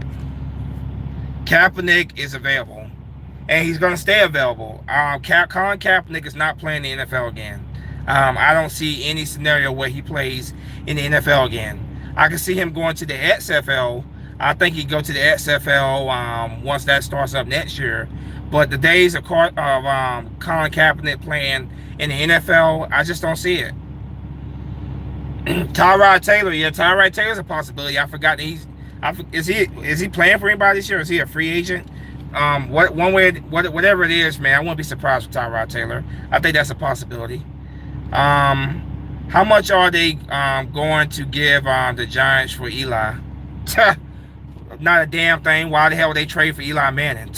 Kaepernick is available, and he's going to stay available. Colin Kaepernick is not playing the NFL again. I don't see any scenario where he plays in the NFL again. I can see him going to the XFL. I think he'd go to the XFL once that starts up next year. But the days of Colin Kaepernick playing in the NFL, I just don't see it. Tyrod Taylor, Tyrod Taylor's a possibility. I forgot that is he playing for anybody this year? Or is he a free agent? Whatever it is, man, I wouldn't be surprised with Tyrod Taylor. I think that's a possibility. How much are they going to give the Giants for Eli? Not a damn thing. Why the hell would they trade for Eli Manning?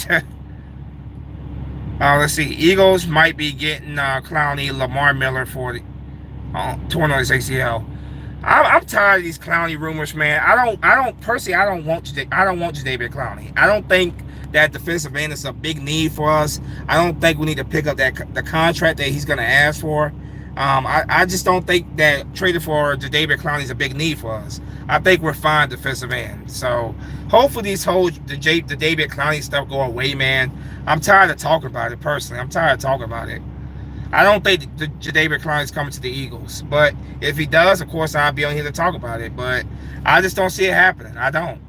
Let's see. Eagles might be getting Clowney, Lamar Miller for the torn on his ACL. I'm tired of these Clowney rumors, man. I don't want Jadeveon Clowney. I don't think that defensive end is a big need for us. I don't think we need to pick up the contract that he's going to ask for. I just don't think that trading for Jadeveon Clowney is a big need for us. I think we're fine defensive end. So hopefully the Jadeveon Clowney stuff go away, man. I'm tired of talking about it personally. I'm tired of talking about it. I don't think Jadeveon Clowney is coming to the Eagles. But if he does, of course, I'll be on here to talk about it. But I just don't see it happening. I don't.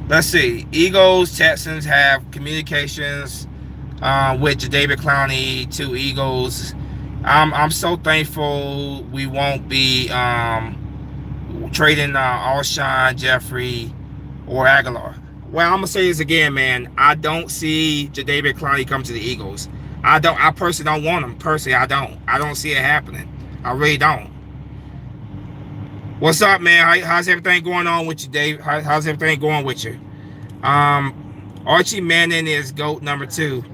Let's see. Eagles, Texans have communications with Jadeveon Clowney to Eagles. I'm so thankful we won't be trading Alshon Jeffrey or Aguilar. Well, I'm gonna say this again, man. I don't see Jadeveon Clowney come to the Eagles. I personally don't want him. Personally, I don't see it happening. I really don't. What's up, man? How's everything going on with you, Dave? How's everything going with you? Archie Manning is GOAT number 2.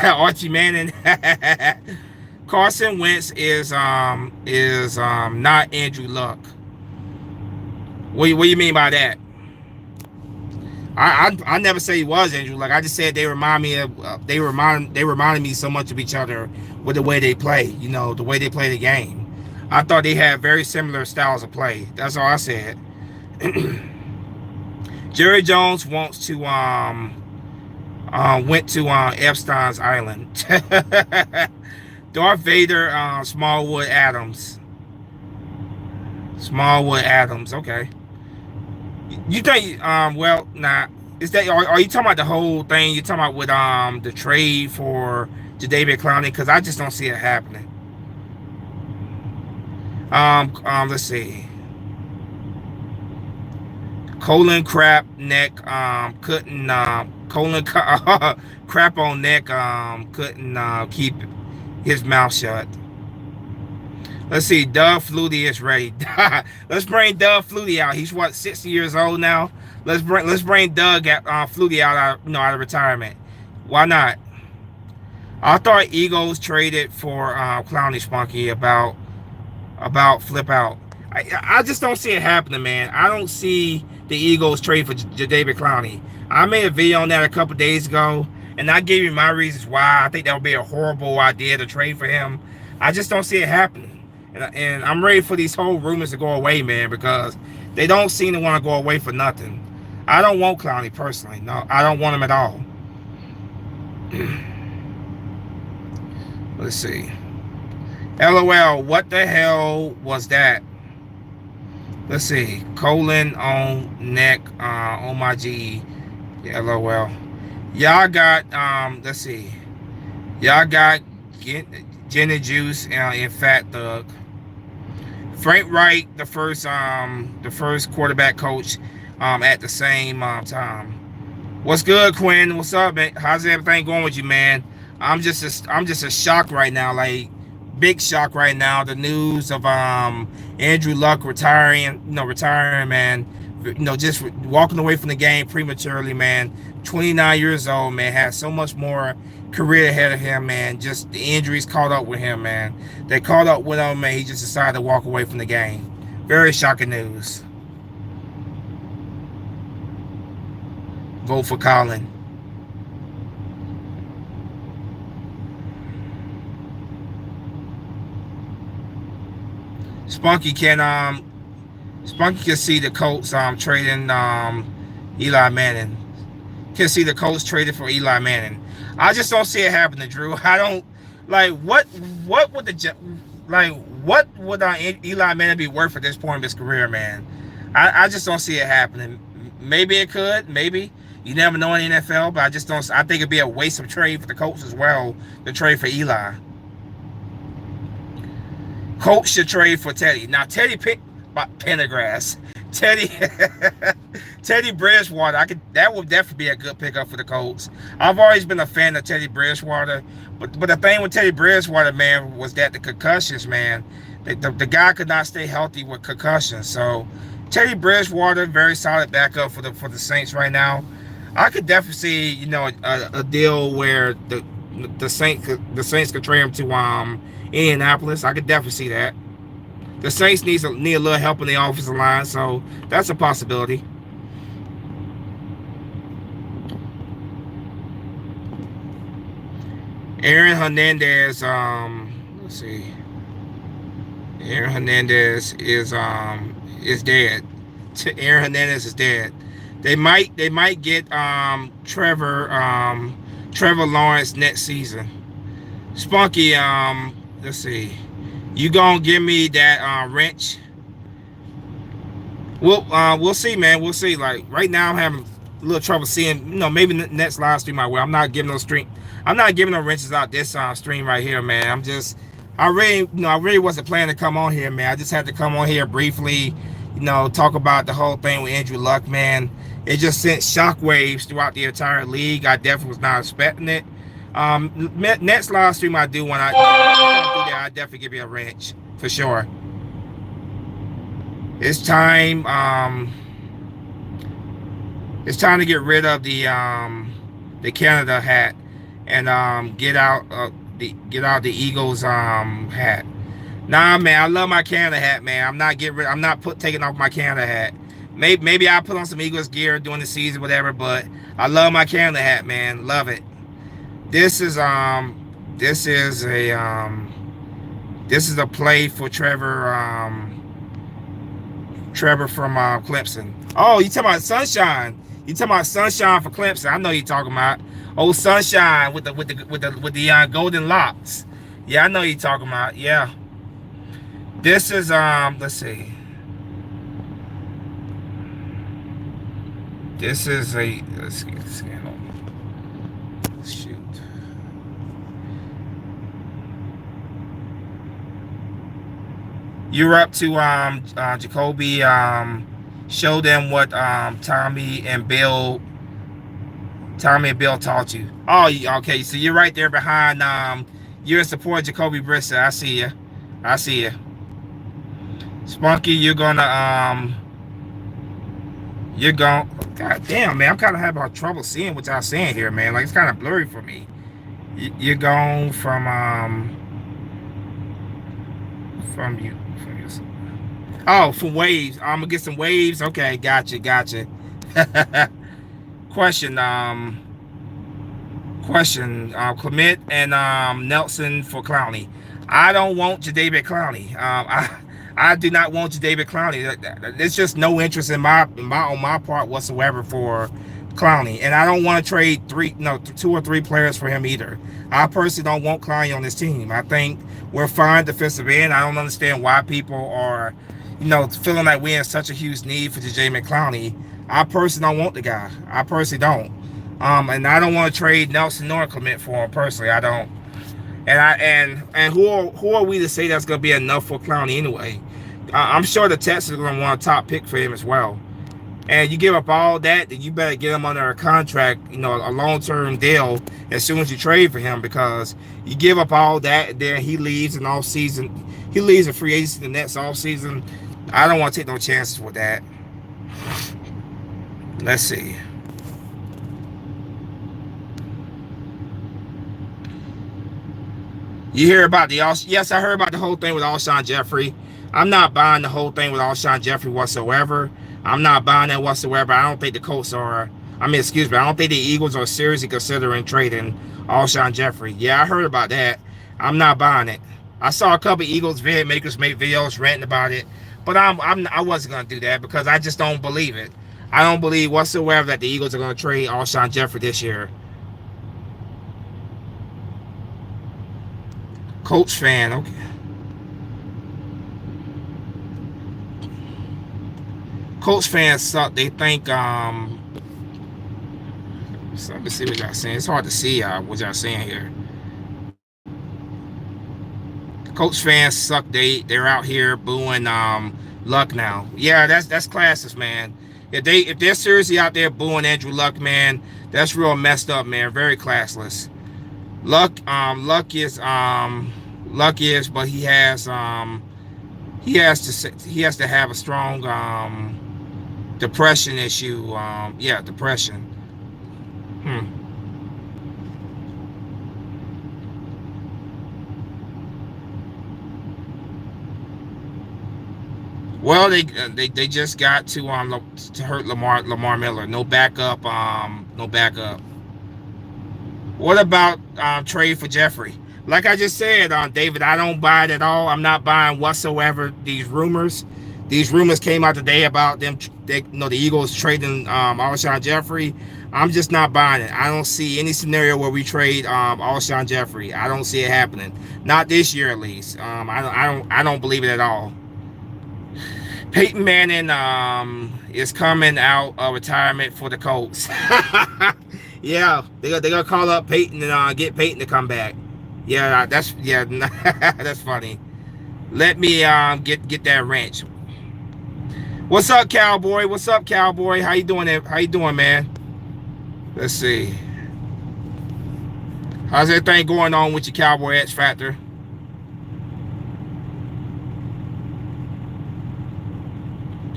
Archie Manning. Carson Wentz is not Andrew Luck. What do you mean by that? I never say he was Andrew Luck. I just said they reminded me so much of each other with the way they play. The way they play the game. I thought they had very similar styles of play. That's all I said. Jerry Jones wants to went to Epstein's Island. Darth Vader, Smallwood Adams. Okay. You think, well, nah. Is that, are you talking about the whole thing? You talking about with the trade for Jadeveon Clowney? Because I just don't see it happening. Let's see. Colin Crap neck couldn't Colin crap on neck couldn't keep his mouth shut. Let's see. Doug Flutie is ready. Let's bring Doug Flutie out. He's what, 60 years old now. Let's bring Doug Flutie out of retirement. Why not? I thought Eagles traded for Clowney Spunky about flip out. I just don't see it happening, man. I don't see the Eagles trade for Jadeveon Clowney. I made a video on that a couple days ago, and I gave you my reasons why I think that would be a horrible idea to trade for him. I just don't see it happening. And I'm ready for these whole rumors to go away, man, because They don't seem to want to go away for nothing. I don't want Clowney personally. No, I don't want him at all. Let's see. LOL, what the hell was that? Let's see. Colon on neck on my GE. Yeah, LOL. Y'all got let's see. Y'all got gin and juice and Fat Thug. Frank Wright, the first quarterback coach at the same time. What's good, Quinn? What's up, man? How's everything going with you, man? I'm just a shock right now, like big shock right now. The news of Andrew Luck retiring, man. Just walking away from the game prematurely, man. 29 years old, man. Has so much more career ahead of him, man. Just the injuries caught up with him, man. They caught up with him, man. He just decided to walk away from the game. Very shocking news. Vote for Colin. Spunky can see the Colts trading Eli Manning. Can see the Colts traded for Eli Manning. I just don't see it happening, Drew. I don't like what would Eli Manning be worth at this point in his career, man? I just don't see it happening. Maybe it could, maybe. You never know in the NFL, but I just don't. I think it'd be a waste of trade for the Colts as well to trade for Eli. Colts should trade for Teddy. Now Teddy Pendergrass. Teddy Bridgewater. That would definitely be a good pickup for the Colts. I've always been a fan of Teddy Bridgewater, but the thing with Teddy Bridgewater, man, was that the concussions, man. The guy could not stay healthy with concussions. So Teddy Bridgewater, very solid backup for the Saints right now. I could definitely see, a deal where the Saints could trade him to Indianapolis. I could definitely see that. The Saints need a little help in the offensive line, so that's a possibility. Aaron Hernandez, let's see. Aaron Hernandez is dead. Aaron Hernandez is dead. They might get Trevor Lawrence next season. Spunky, let's see. You gonna give me that wrench? We'll see, man. We'll see. Like right now, I'm having a little trouble seeing. Maybe next live stream I will. I'm not giving no wrenches out this stream right here, man. I really wasn't planning to come on here, man. I just had to come on here briefly, talk about the whole thing with Andrew Luck, man. It just sent shockwaves throughout the entire league. I definitely was not expecting it. Next live stream I do when I definitely give you a wrench for sure. It's time. It's time to get rid of the Canada hat and get out the Eagles hat. Nah, man, I love my Canada hat, man. I'm not taking off my Canada hat. Maybe I'll put on some Eagles gear during the season, whatever. But I love my Canada hat, man. Love it. This is a play for Trevor from Clemson. Oh, you talking about Sunshine? You talking about Sunshine for Clemson? I know you talking about old Sunshine with the golden locks. Yeah, I know you talking about. Yeah. This is let's see. This is let's see. Shoot. You're up to Jacoby. Show them what Tommy and Bill taught you. Oh, okay. So you're right there behind. You're in support of Jacoby Brissett. I see you. Spunky, you're gonna God damn, man. I'm kind of having trouble seeing what y'all saying here, man. Like it's kind of blurry for me. You're going from you. Oh, from waves. I'm gonna get some waves. Okay, gotcha. Question. Clement and Nelson for Clowney. I don't want Jadeveon Clowney. I do not want David Clowney. There's just no interest in my on my part whatsoever for Clowney, and I don't want to trade two or three players for him either. I personally don't want Clowney on this team. I think we're fine defensive end. I don't understand why people are, feeling like we're in such a huge need for Jadeveon Clowney. I personally don't want the guy. I personally don't. And I don't want to trade Nelson nor Clement for him personally. I don't. And who are we to say that's going to be enough for Clowney anyway? I'm sure the Texans are going to want a top pick for him as well. And you give up all that, then you better get him under a contract, a long-term deal as soon as you trade for him, because you give up all that, and then he leaves in off season. He leaves a free agency the next off season. I don't want to take no chances with that. Let's see. You hear about yes, I heard about the whole thing with Alshon Jeffrey. I'm not buying the whole thing with Alshon Jeffrey whatsoever. I'm not buying that whatsoever. I don't think the Colts are, I don't think the Eagles are seriously considering trading Alshon Jeffrey. Yeah, I heard about that. I'm not buying it. I saw a couple of Eagles vid makers make videos ranting about it, but I wasn't going to do that because I just don't believe it. I don't believe whatsoever that the Eagles are going to trade Alshon Jeffrey this year. Colts fan, okay. Colts fans suck. They think so let me see what y'all saying. It's hard to see what y'all saying here. Colts fans suck. They're out here booing Luck now. Yeah, that's classist, man. If they're seriously out there booing Andrew Luck, man, that's real messed up, man. Very classless. Luck is, but he has to have a strong depression issue. Yeah, depression. Well, they just got to hurt Lamar Miller. No backup. No backup. What about trade for Jeffrey? Like I just said, David, I don't buy it at all. I'm not buying whatsoever these rumors. These rumors came out today about them. The Eagles trading Alshon Jeffrey. I'm just not buying it. I don't see any scenario where we trade Alshon Jeffrey. I don't see it happening. Not this year, at least. I don't believe it at all. Peyton Manning is coming out of retirement for the Colts. Yeah, they're gonna call up Peyton and get Peyton to come back. Yeah, that's funny. Let me get that wrench. What's up, Cowboy? What's up, Cowboy? How you doing? How you doing, man? Let's see. How's everything going on with your Cowboy X Factor?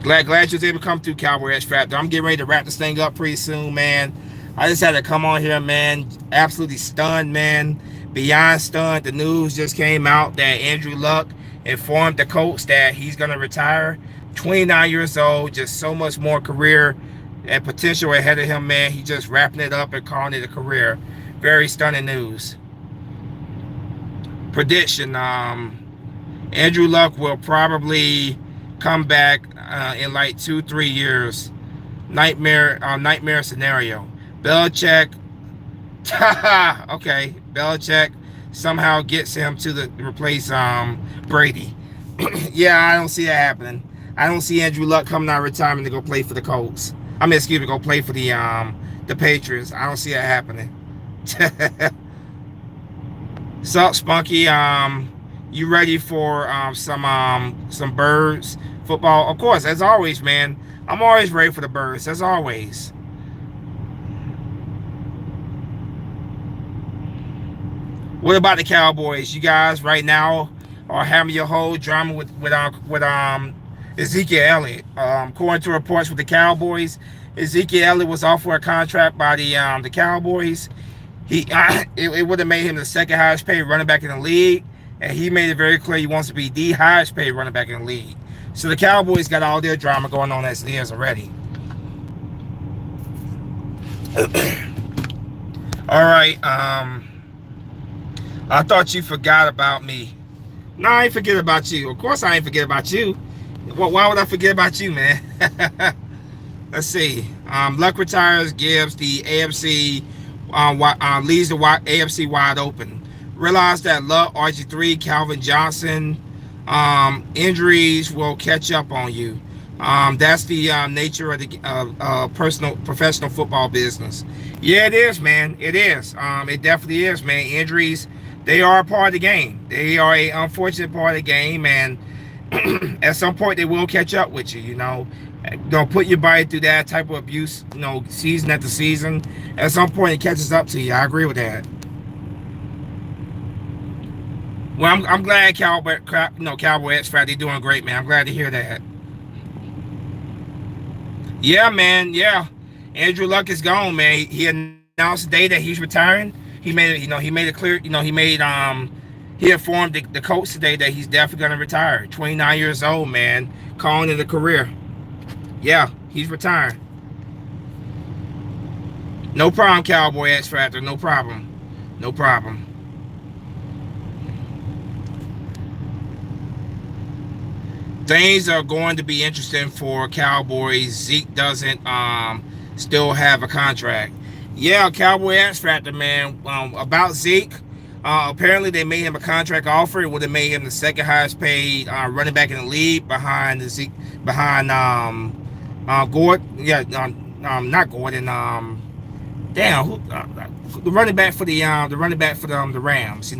Glad you was able to come through, Cowboy X Factor. I'm getting ready to wrap this thing up pretty soon, man. I just had to come on here, man. Absolutely stunned, man. Beyond stunned. The news just came out that Andrew Luck informed the Colts that he's going to retire. 29 years old, just so much more career and potential ahead of him, man. He's just wrapping it up and calling it a career. Very stunning news. Prediction, Andrew Luck will probably come back in like 2-3 years. Nightmare scenario. Belichick, okay, Belichick somehow gets him to replace Brady. Yeah, I don't see that happening. I don't see Andrew Luck coming out of retirement to go play for the Colts. Go play for the Patriots. I don't see that happening. Sup, Spunky? You ready for some Birds football? Of course, as always, man. I'm always ready for the Birds, as always. What about the Cowboys? You guys right now are having your whole drama with Ezekiel Elliott. According to reports with the Cowboys, Ezekiel Elliott was offered a contract by the Cowboys. It would have made him the second highest paid running back in the league, and he made it very clear he wants to be the highest paid running back in the league. So the Cowboys got all their drama going on as it is already. All right. I thought you forgot about me. No, I ain't forget about you. Of course I ain't forget about you. Why would I forget about you, man? Let's see. Luck retires, gives the AFC, leaves the AFC wide open. Realize that Luck, RG3, Calvin Johnson, injuries will catch up on you. That's the nature of the professional football business. Yeah, it is, man. It is. It definitely is, man. Injuries, they are a part of the game. They are a unfortunate part of the game, and at some point they will catch up with you. Don't put your body through that type of abuse. Season after season. At some point it catches up to you. I agree with that. Well, I'm glad Cowboy X Factor doing great, man. I'm glad to hear that. Yeah, man. Yeah, Andrew Luck is gone, man. He announced today that he's retiring. He made it. He made it clear. He informed the coach today that he's definitely gonna retire. 29 years old, man. Calling it a career. Yeah, he's retiring. No problem, Cowboy X Factor. No problem. No problem. Things are going to be interesting for Cowboys. Zeke doesn't still have a contract. Yeah, Cowboy X Factor, man. About Zeke, apparently they made him a contract offer. It would have made him the second highest paid running back in the league behind Gordon. Yeah, not Gordon. The running back for the Rams.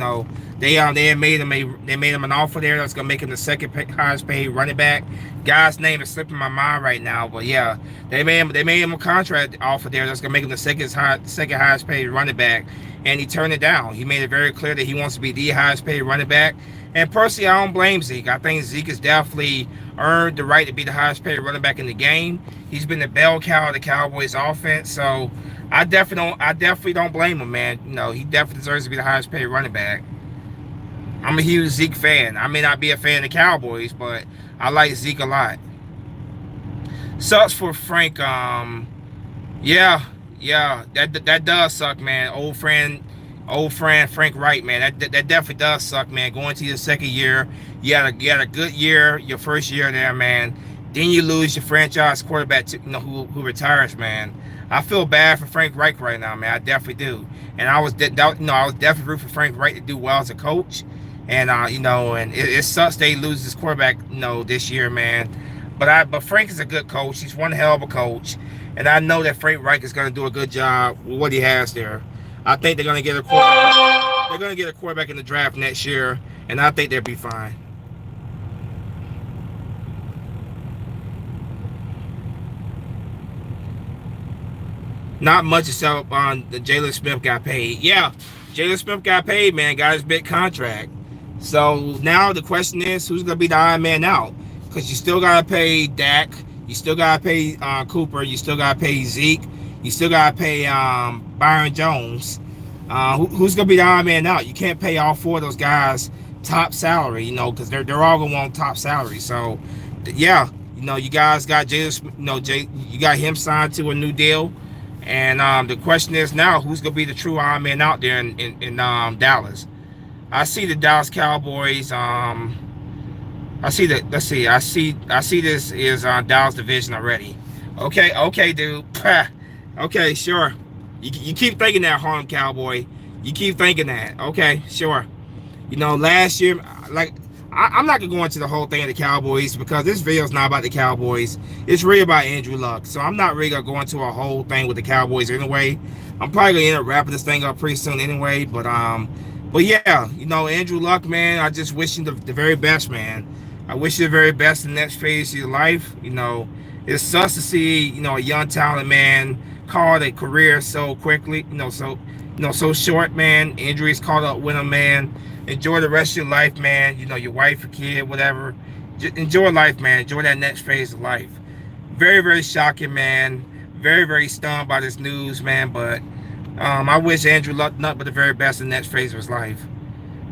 They made him an offer there that's gonna make him the second highest paid running back. Guy's name is slipping my mind right now, but yeah, they made him a contract offer there that's gonna make him the second highest paid running back, and he turned it down. He made it very clear that he wants to be the highest paid running back. And personally, I don't blame Zeke. I think Zeke has definitely earned the right to be the highest paid running back in the game. He's been the bell cow of the Cowboys offense, so I definitely don't blame him, man. He definitely deserves to be the highest paid running back. I'm a huge Zeke fan. I may not be a fan of the Cowboys, but I like Zeke a lot. Sucks for Frank. Yeah, that does suck, man. Old friend Frank Wright, man. That definitely does suck, man. Going to your second year, you had a good year, your first year there, man. Then you lose your franchise quarterback, who retires, man. I feel bad for Frank Reich right now, man. I definitely do. And I was definitely rooting for Frank Reich to do well as a coach. And and it sucks they lose his quarterback, this year, man. But Frank is a good coach. He's one hell of a coach, and I know that Frank Reich is going to do a good job with what he has there. I think they're going to get a quarterback. They're going to get a quarterback in the draft next year, and I think they'll be fine. Not much except on the Jalen Smith got paid. Yeah, Jalen Smith got paid, man. Got his big contract. So now the question is, who's going to be the Iron Man out? Because you still got to pay Dak. You still got to pay Cooper. You still got to pay Zeke. You still got to pay Byron Jones. Who's going to be the Iron Man out? You can't pay all four of those guys top salary, because they're all going to want top salary. So, yeah, you guys got Jalen, you got him signed to a new deal. And the question is now, who's going to be the true Iron Man out there in Dallas? I see the Dallas Cowboys. I see this is Dallas division already. Okay, dude. Okay, sure. You keep thinking that, Harlem Cowboy. You keep thinking that. Okay, sure. Last year, I'm not gonna go into the whole thing of the Cowboys because this video is not about the Cowboys. It's really about Andrew Luck. So I'm not really gonna go into a whole thing with the Cowboys anyway. I'm probably gonna end up wrapping this thing up pretty soon anyway. But yeah, Andrew Luck, man. I just wish him the very best, man. I wish you the very best in the next phase of your life. It sucks to see a young talented man called a career so quickly. So short, man. Injuries caught up with him, man. Enjoy the rest of your life, man. Your wife, your kid, whatever. Just enjoy life, man. Enjoy that next phase of life. Very, very shocking, man. Very, very stunned by this news, man. But I wish Andrew Luck nothing but the very best in the next phase of his life.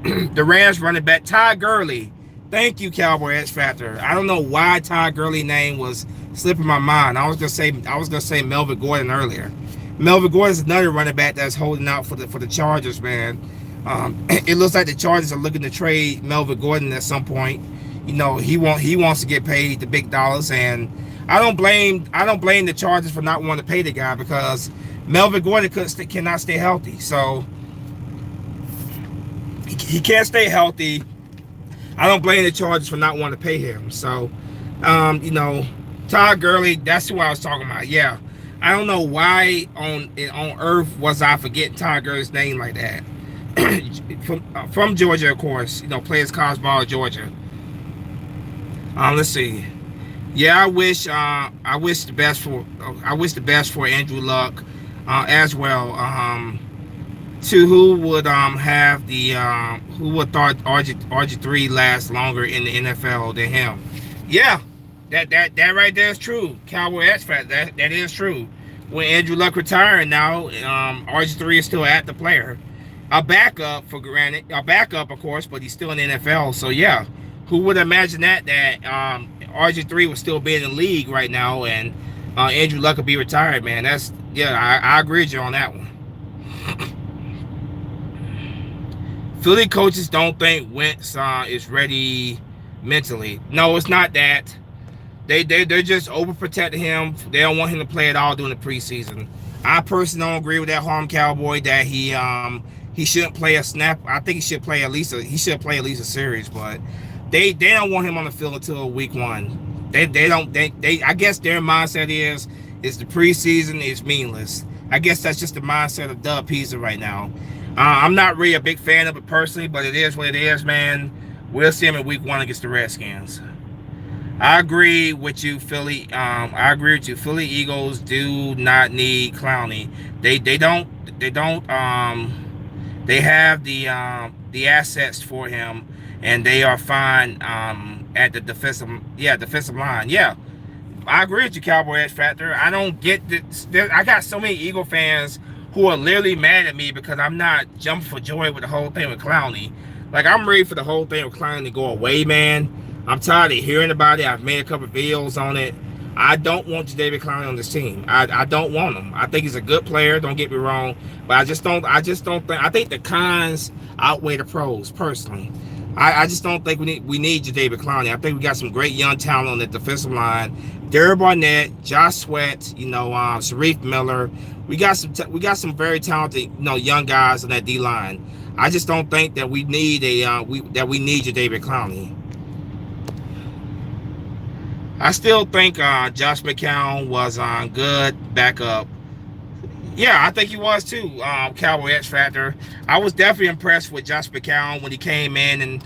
The Rams running back, Todd Gurley. Thank you, Cowboy X Factor. I don't know why Todd Gurley's name was slipping my mind. I was gonna say Melvin Gordon earlier. Melvin Gordon is another running back that's holding out for the Chargers, man. It looks like the Chargers are looking to trade Melvin Gordon at some point. He wants to get paid the big dollars, and I don't blame the Chargers for not wanting to pay the guy, because Melvin Gordon cannot stay healthy. So he can't stay healthy. I don't blame the Chargers for not wanting to pay him. So, Todd Gurley, that's who I was talking about. Yeah, I don't know why on earth was I forgetting Todd Gurley's name like that. from Georgia, of course. Plays college ball at Georgia. Let's see. Yeah, I wish the best for Andrew Luck as well. To who would have the who would thought RG3 lasts longer in the NFL than him? Yeah, that right there is true. Cowboy X Factor, that is true. When Andrew Luck retiring now, RG3 is still at the player. A backup, for granted, a backup of course, but he's still in the NFL. So yeah, who would imagine that RG3 would still be in the league right now, and Andrew Luck would be retired, man. I agree with you on that one. Philly coaches don't think Wentz is ready mentally. No, it's not that. They're just overprotecting him. They don't want him to play at all during the preseason. I personally don't agree with that harm Cowboy that he shouldn't play a snap. I think he should play at least a series, but they don't want him on the field until week 1. They I guess their mindset is the preseason is meaningless. I guess that's just the mindset of Doug Pizza right now. I'm not really a big fan of it personally, but it is what it is, man. We'll see him in week 1 against the Redskins. I agree with you, Philly. I agree with you. Philly Eagles do not need Clowney. They don't. They have the assets for him, and they are fine at the defensive line. Yeah, I agree with you, Cowboy X Factor. I don't get this. I got so many Eagle fans who are literally mad at me because I'm not jumping for joy with the whole thing with Clowney. Like, I'm ready for the whole thing with Clowney to go away, man. I'm tired of hearing about it. I've made a couple of videos on it. I don't want Jadeveon Clowney on this team. I don't want him. I think he's a good player. Don't get me wrong, but I just don't think. I think the cons outweigh the pros personally. I just don't think we need Jadeveon Clowney. I think we got some great young talent on the defensive line. Derek Barnett, Josh Sweat, Sharif Miller. We got some very talented, young guys on that D line. I just don't think that we need Jadeveon Clowney. I still think Josh McCown was good backup. Yeah, I think he was too. Cowboy X Factor. I was definitely impressed with Josh McCown when he came in and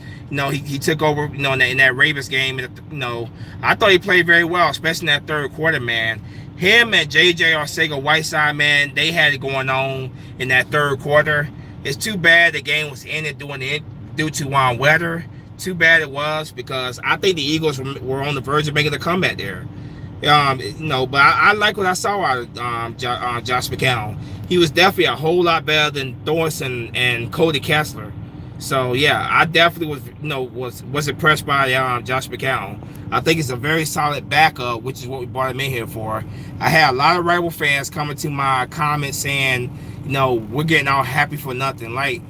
he took over. In that Ravens game. I thought he played very well, especially in that third quarter. Man, him and JJ Arcega-Whiteside, man, they had it going on in that third quarter. It's too bad the game was ended due to weather. Too bad it was, because I think the Eagles were on the verge of making a comeback there. But I like what I saw out of Josh McCown. He was definitely a whole lot better than Thorson and Cody Kessler. So yeah, I definitely was impressed by Josh McCown. I think it's a very solid backup, which is what we brought him in here for. I had a lot of rival fans coming to my comments saying, we're getting all happy for nothing. Like,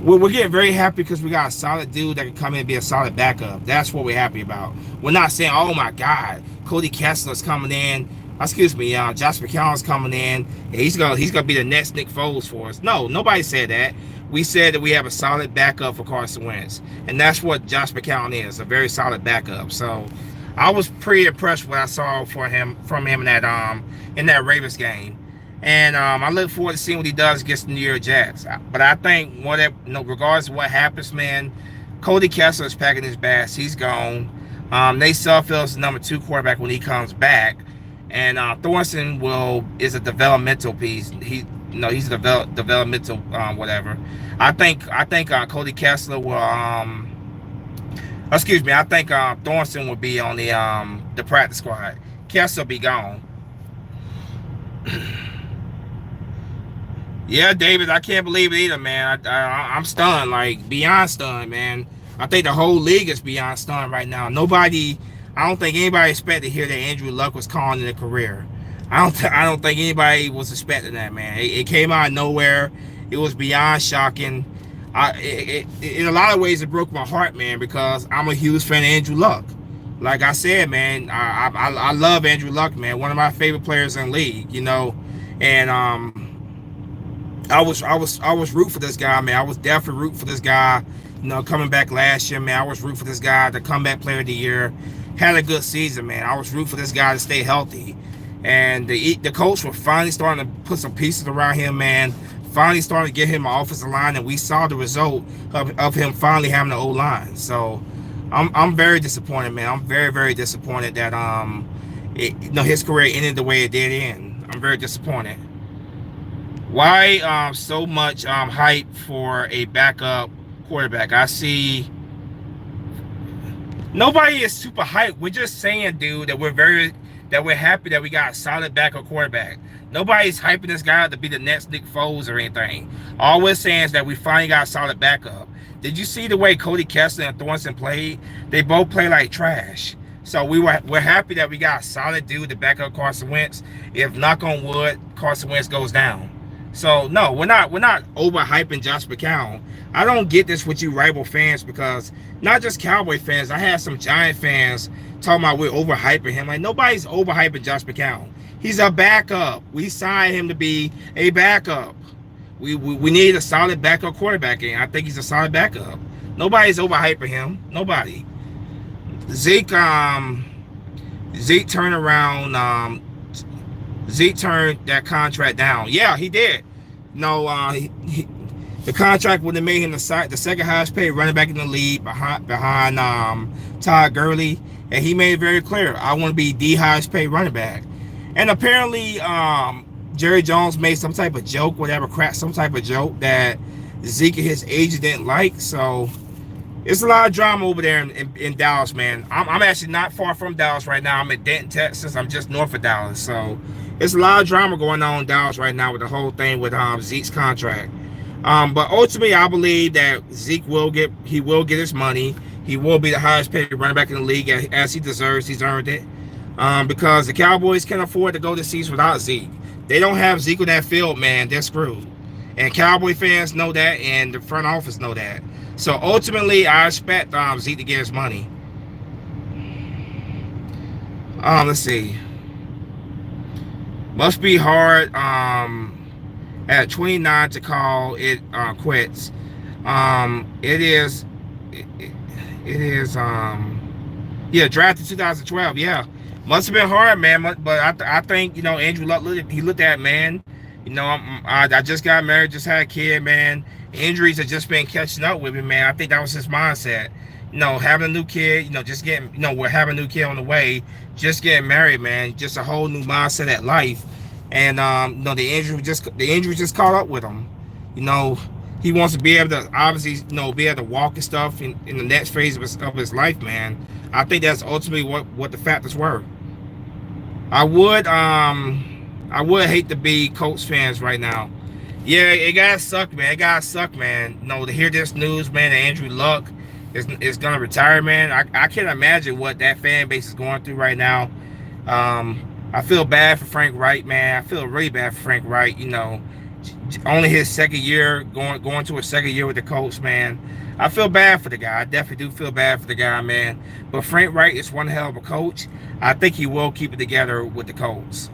we're getting very happy because we got a solid dude that can come in and be a solid backup. That's what we're happy about. We're not saying, oh my God, Cody Kessler's coming in. Excuse me, Josh McCown's coming in. And he's gonna be the next Nick Foles for us. No, nobody said that. We said that we have a solid backup for Carson Wentz, and that's what Josh McCown is, a very solid backup. So I was pretty impressed with what I saw from him in that Ravens game. And I look forward to seeing what he does against the New York Jets. But I think regardless of what happens, man, Cody Kessler is packing his bags. He's gone. Nate Sudfeld's the number 2 quarterback when he comes back. And Thorson is a developmental piece. He's a developmental whatever. I think Cody Kessler will. Excuse me. I think Thorson will be on the practice squad. Kessler will be gone. Yeah, David, I can't believe it either, man. I'm stunned, like beyond stunned, man. I think the whole league is beyond stunned right now. I don't think anybody expected to hear that Andrew Luck was calling in a career. I don't think anybody was expecting that, man. It came out of nowhere. It was beyond shocking. In a lot of ways, it broke my heart, man, because I'm a huge fan of Andrew Luck. Like I said, man, I love Andrew Luck, man. One of my favorite players in the league, and I was root for this guy, man. I was definitely root for this guy. Coming back last year, man, I was root for this guy, the comeback player of the year. Had a good season, man. I was root for this guy to stay healthy, and the coach were finally starting to put some pieces around him, man. Finally starting to get him an offensive line, and we saw the result of him finally having an O line. So I'm very disappointed, man. I'm very, very disappointed that his career ended the way it did end. I'm very disappointed. Why so much hype for a backup quarterback? I see nobody is super hyped. We're just saying, dude, that we're happy that we got a solid backup quarterback. Nobody's hyping this guy to be the next Nick Foles or anything. All we're saying is that we finally got a solid backup. Did you see the way Cody Kessler and Thornton played? They both play like trash. So we're happy that we got a solid dude to back up Carson Wentz. If knock on wood, Carson Wentz goes down. So no, we're not overhyping Josh McCown. I don't get this with you rival fans, because not just Cowboy fans. I had some Giant fans talking about we're overhyping him. Like, nobody's overhyping Josh McCown. He's a backup. We signed him to be a backup. We need a solid backup quarterback, and I think he's a solid backup. Nobody's overhyping him. Nobody. Zeke turned around. Zeke turned that contract down. Yeah, he did. The contract would have made him the second highest paid running back in the league behind Todd Gurley, and he made it very clear, I want to be the highest paid running back. And apparently, Jerry Jones made some type of joke, some type of joke that Zeke and his agent didn't like. So it's a lot of drama over there in Dallas, man. I'm actually not far from Dallas right now. I'm in Denton, Texas. I'm just north of Dallas. So it's a lot of drama going on in Dallas right now with the whole thing with Zeke's contract. But ultimately, I believe that Zeke will get his money. He will be the highest paid running back in the league as he deserves. He's earned it. Because the Cowboys can't afford to go this season without Zeke. They don't have Zeke on that field, man. They're screwed. And Cowboy fans know that, and the front office know that. So ultimately, I expect Zeke to get his money. Let's see. Must be hard at 29 to call it quits. It is drafted 2012. Yeah. Must have been hard, man. But I think, Andrew Luck looked at, man. I just got married, just had a kid, man. Injuries have just been catching up with me, man. I think that was his mindset. Having a new kid, just getting, we're having a new kid on the way, just getting married, man. Just a whole new mindset at life. And the injury just caught up with him. He wants to be able to obviously, be able to walk and stuff in the next phase of his life, man. I think that's ultimately what the factors were. I would hate to be Colts fans right now. Yeah, it gotta suck, man. To hear this news, man, that Andrew Luck is gonna retire, man. I can't imagine what that fan base is going through right now. I feel bad for Frank Reich, man. I feel really bad for Frank Reich. Only his second year, going to a second year with the Colts, man. I feel bad for the guy. I definitely do feel bad for the guy, man. But Frank Reich is one hell of a coach. I think he will keep it together with the Colts.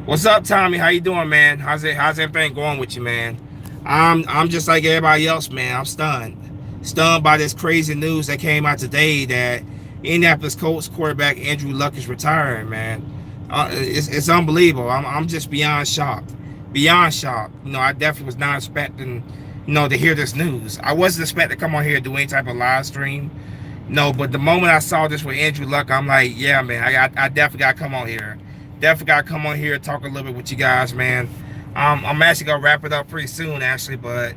What's up, Tommy? How you doing, man? How's everything going with you, man? I'm just like everybody else, man. I'm stunned by this crazy news that came out today that Indianapolis Colts quarterback Andrew Luck is retiring, man. It's unbelievable. I'm just beyond shocked. I definitely was not expecting, to hear this news. I wasn't expecting to come on here and do any type of live stream. But the moment I saw this with Andrew Luck, I'm like, yeah, man, I definitely got to come on here. Talk a little bit with you guys, man. I'm actually going to wrap it up pretty soon, actually, but,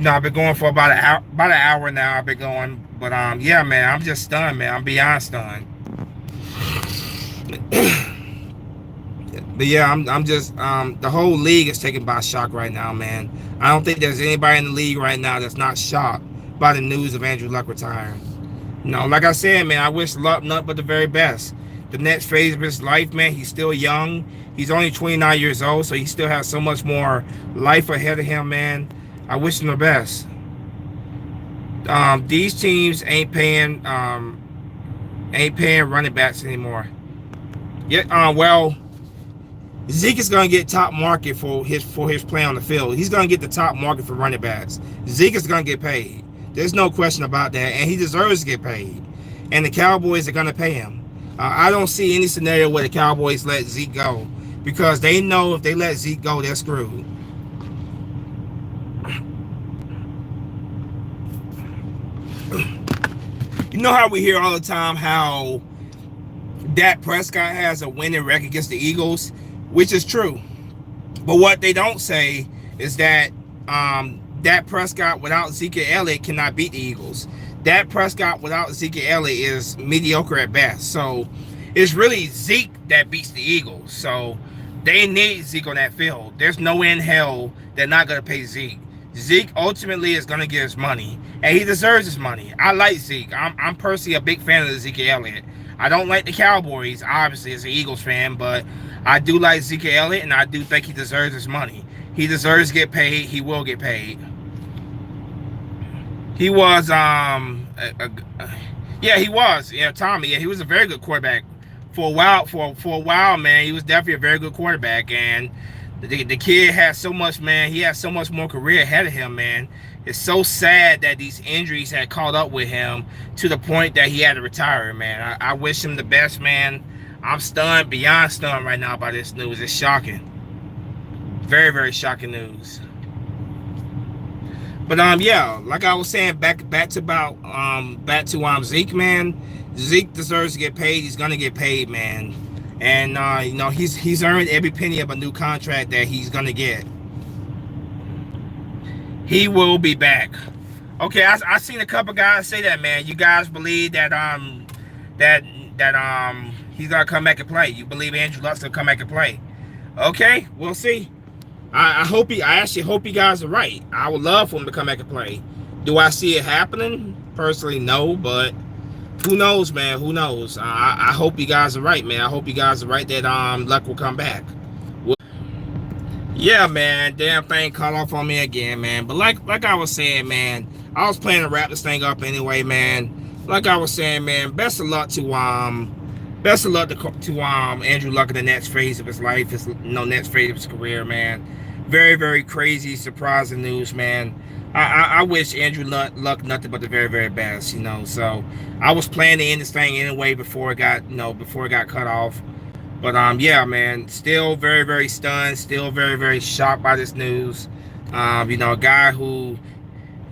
I've been going for about an hour now. I've been going, but, yeah, man, I'm just stunned, man. I'm beyond stunned. But yeah, I'm just the whole league is taken by shock right now, man. I don't think there's anybody in the league right now that's not shocked by the news of Andrew Luck retiring. Like I said, man, I wish Luck nothing but the very best. the next phase of his life, man. He's still young. He's only 29 years old, so he still has so much more life ahead of him, man. I wish him the best. These teams ain't paying running backs anymore. Yeah, well, Zeke is gonna get top market for his play on the field. He's gonna get the top market for running backs. Zeke is gonna get paid. There's no question about that, and he deserves to get paid. And the Cowboys are gonna pay him. I don't see any scenario where the Cowboys let Zeke go, because they know if they let Zeke go, they're screwed. You know how we hear all the time how Dak Prescott has a winning record against the Eagles, which is true. But what they don't say is that Dak Prescott without Zeke Elliott cannot beat the Eagles. Dak Prescott without Zeke Elliott is mediocre at best. So it's really Zeke that beats the Eagles. So they need Zeke on that field. There's no way in hell they're not going to pay Zeke. Zeke ultimately is going to get his money, and he deserves his money. I like Zeke. I'm personally a big fan of Zeke Elliott. I don't like the Cowboys, obviously, as an Eagles fan, but I do like Zeke Elliott, and I do think he deserves his money. He deserves to get paid. He will get paid. He was, he was. Yeah, Tommy. Yeah, he was a very good quarterback for a while. For a while, man, he was definitely a very good quarterback, and the kid has so much, man. He has so much more career ahead of him, man. It's so sad that these injuries had caught up with him to the point that he had to retire, man. I wish him the best, man. I'm stunned, beyond stunned right now by this news. It's shocking. Very, very shocking news. But yeah, like I was saying, back to Zeke, man. Zeke deserves to get paid. He's gonna get paid, man. And you know, he's earned every penny of a new contract that he's gonna get. He will be back. Okay, I seen a couple guys say that, man. You guys believe that he's gonna come back and play? You believe Andrew Luck's gonna come back and play? Okay, we'll see. I actually hope you guys are right. I would love for him to come back and play. Do I see it happening? Personally, no, but who knows, man? Who knows? I hope you guys are right, man. I hope you guys are right that Luck will come back. Yeah, man. Damn thing caught off on me again, man. But like I was saying, man, I was planning to wrap this thing up anyway, man. Like I was saying, man, best of luck to Andrew Luck in the next phase of his life, next phase of his career, man. Very, very crazy, surprising news, man. I wish Andrew Luck nothing but the very, very best, you know. So I was planning to end this thing anyway before it got cut off. But yeah, man, still very, very stunned, still very, very shocked by this news. You know, a guy who,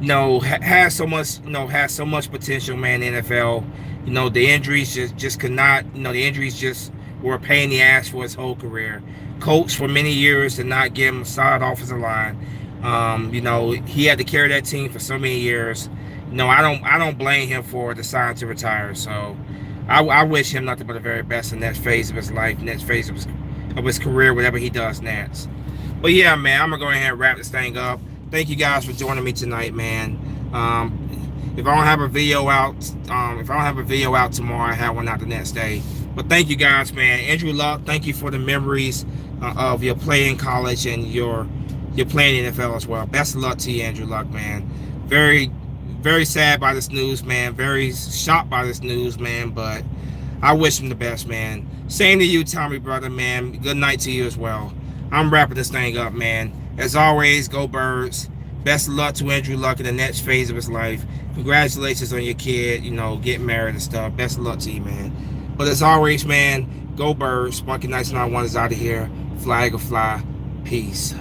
you know, has so much potential, man, in the NFL. You know, the injuries just could not, you know, the injuries just were a pain in the ass for his whole career. Coach for many years did not give him a solid offensive line. You know, he had to carry that team for so many years. You know, I don't blame him for deciding to retire. So I wish him nothing but the very best in next phase of his life, next phase of his career, whatever he does next. But yeah, man, I'm gonna go ahead and wrap this thing up. Thank you guys for joining me tonight, man. If I don't have a video out, tomorrow, I have one out the next day. But thank you guys, man. Andrew Luck, thank you for the memories of your play in college and your playing in the NFL as well. Best of luck to you, Andrew Luck, man. Very, very sad by this news, man. Very shocked by this news, man. But I wish him the best, man. Same to you, Tommy, brother, man. Good night to you as well. I'm wrapping this thing up, man. As always, go Birds. Best of luck to Andrew Luck in the next phase of his life. Congratulations on your kid, you know, getting married and stuff. Best of luck to you, man. But as always, man, go Birds. Spunky Nights 91 is out of here. Flag or fly. Peace.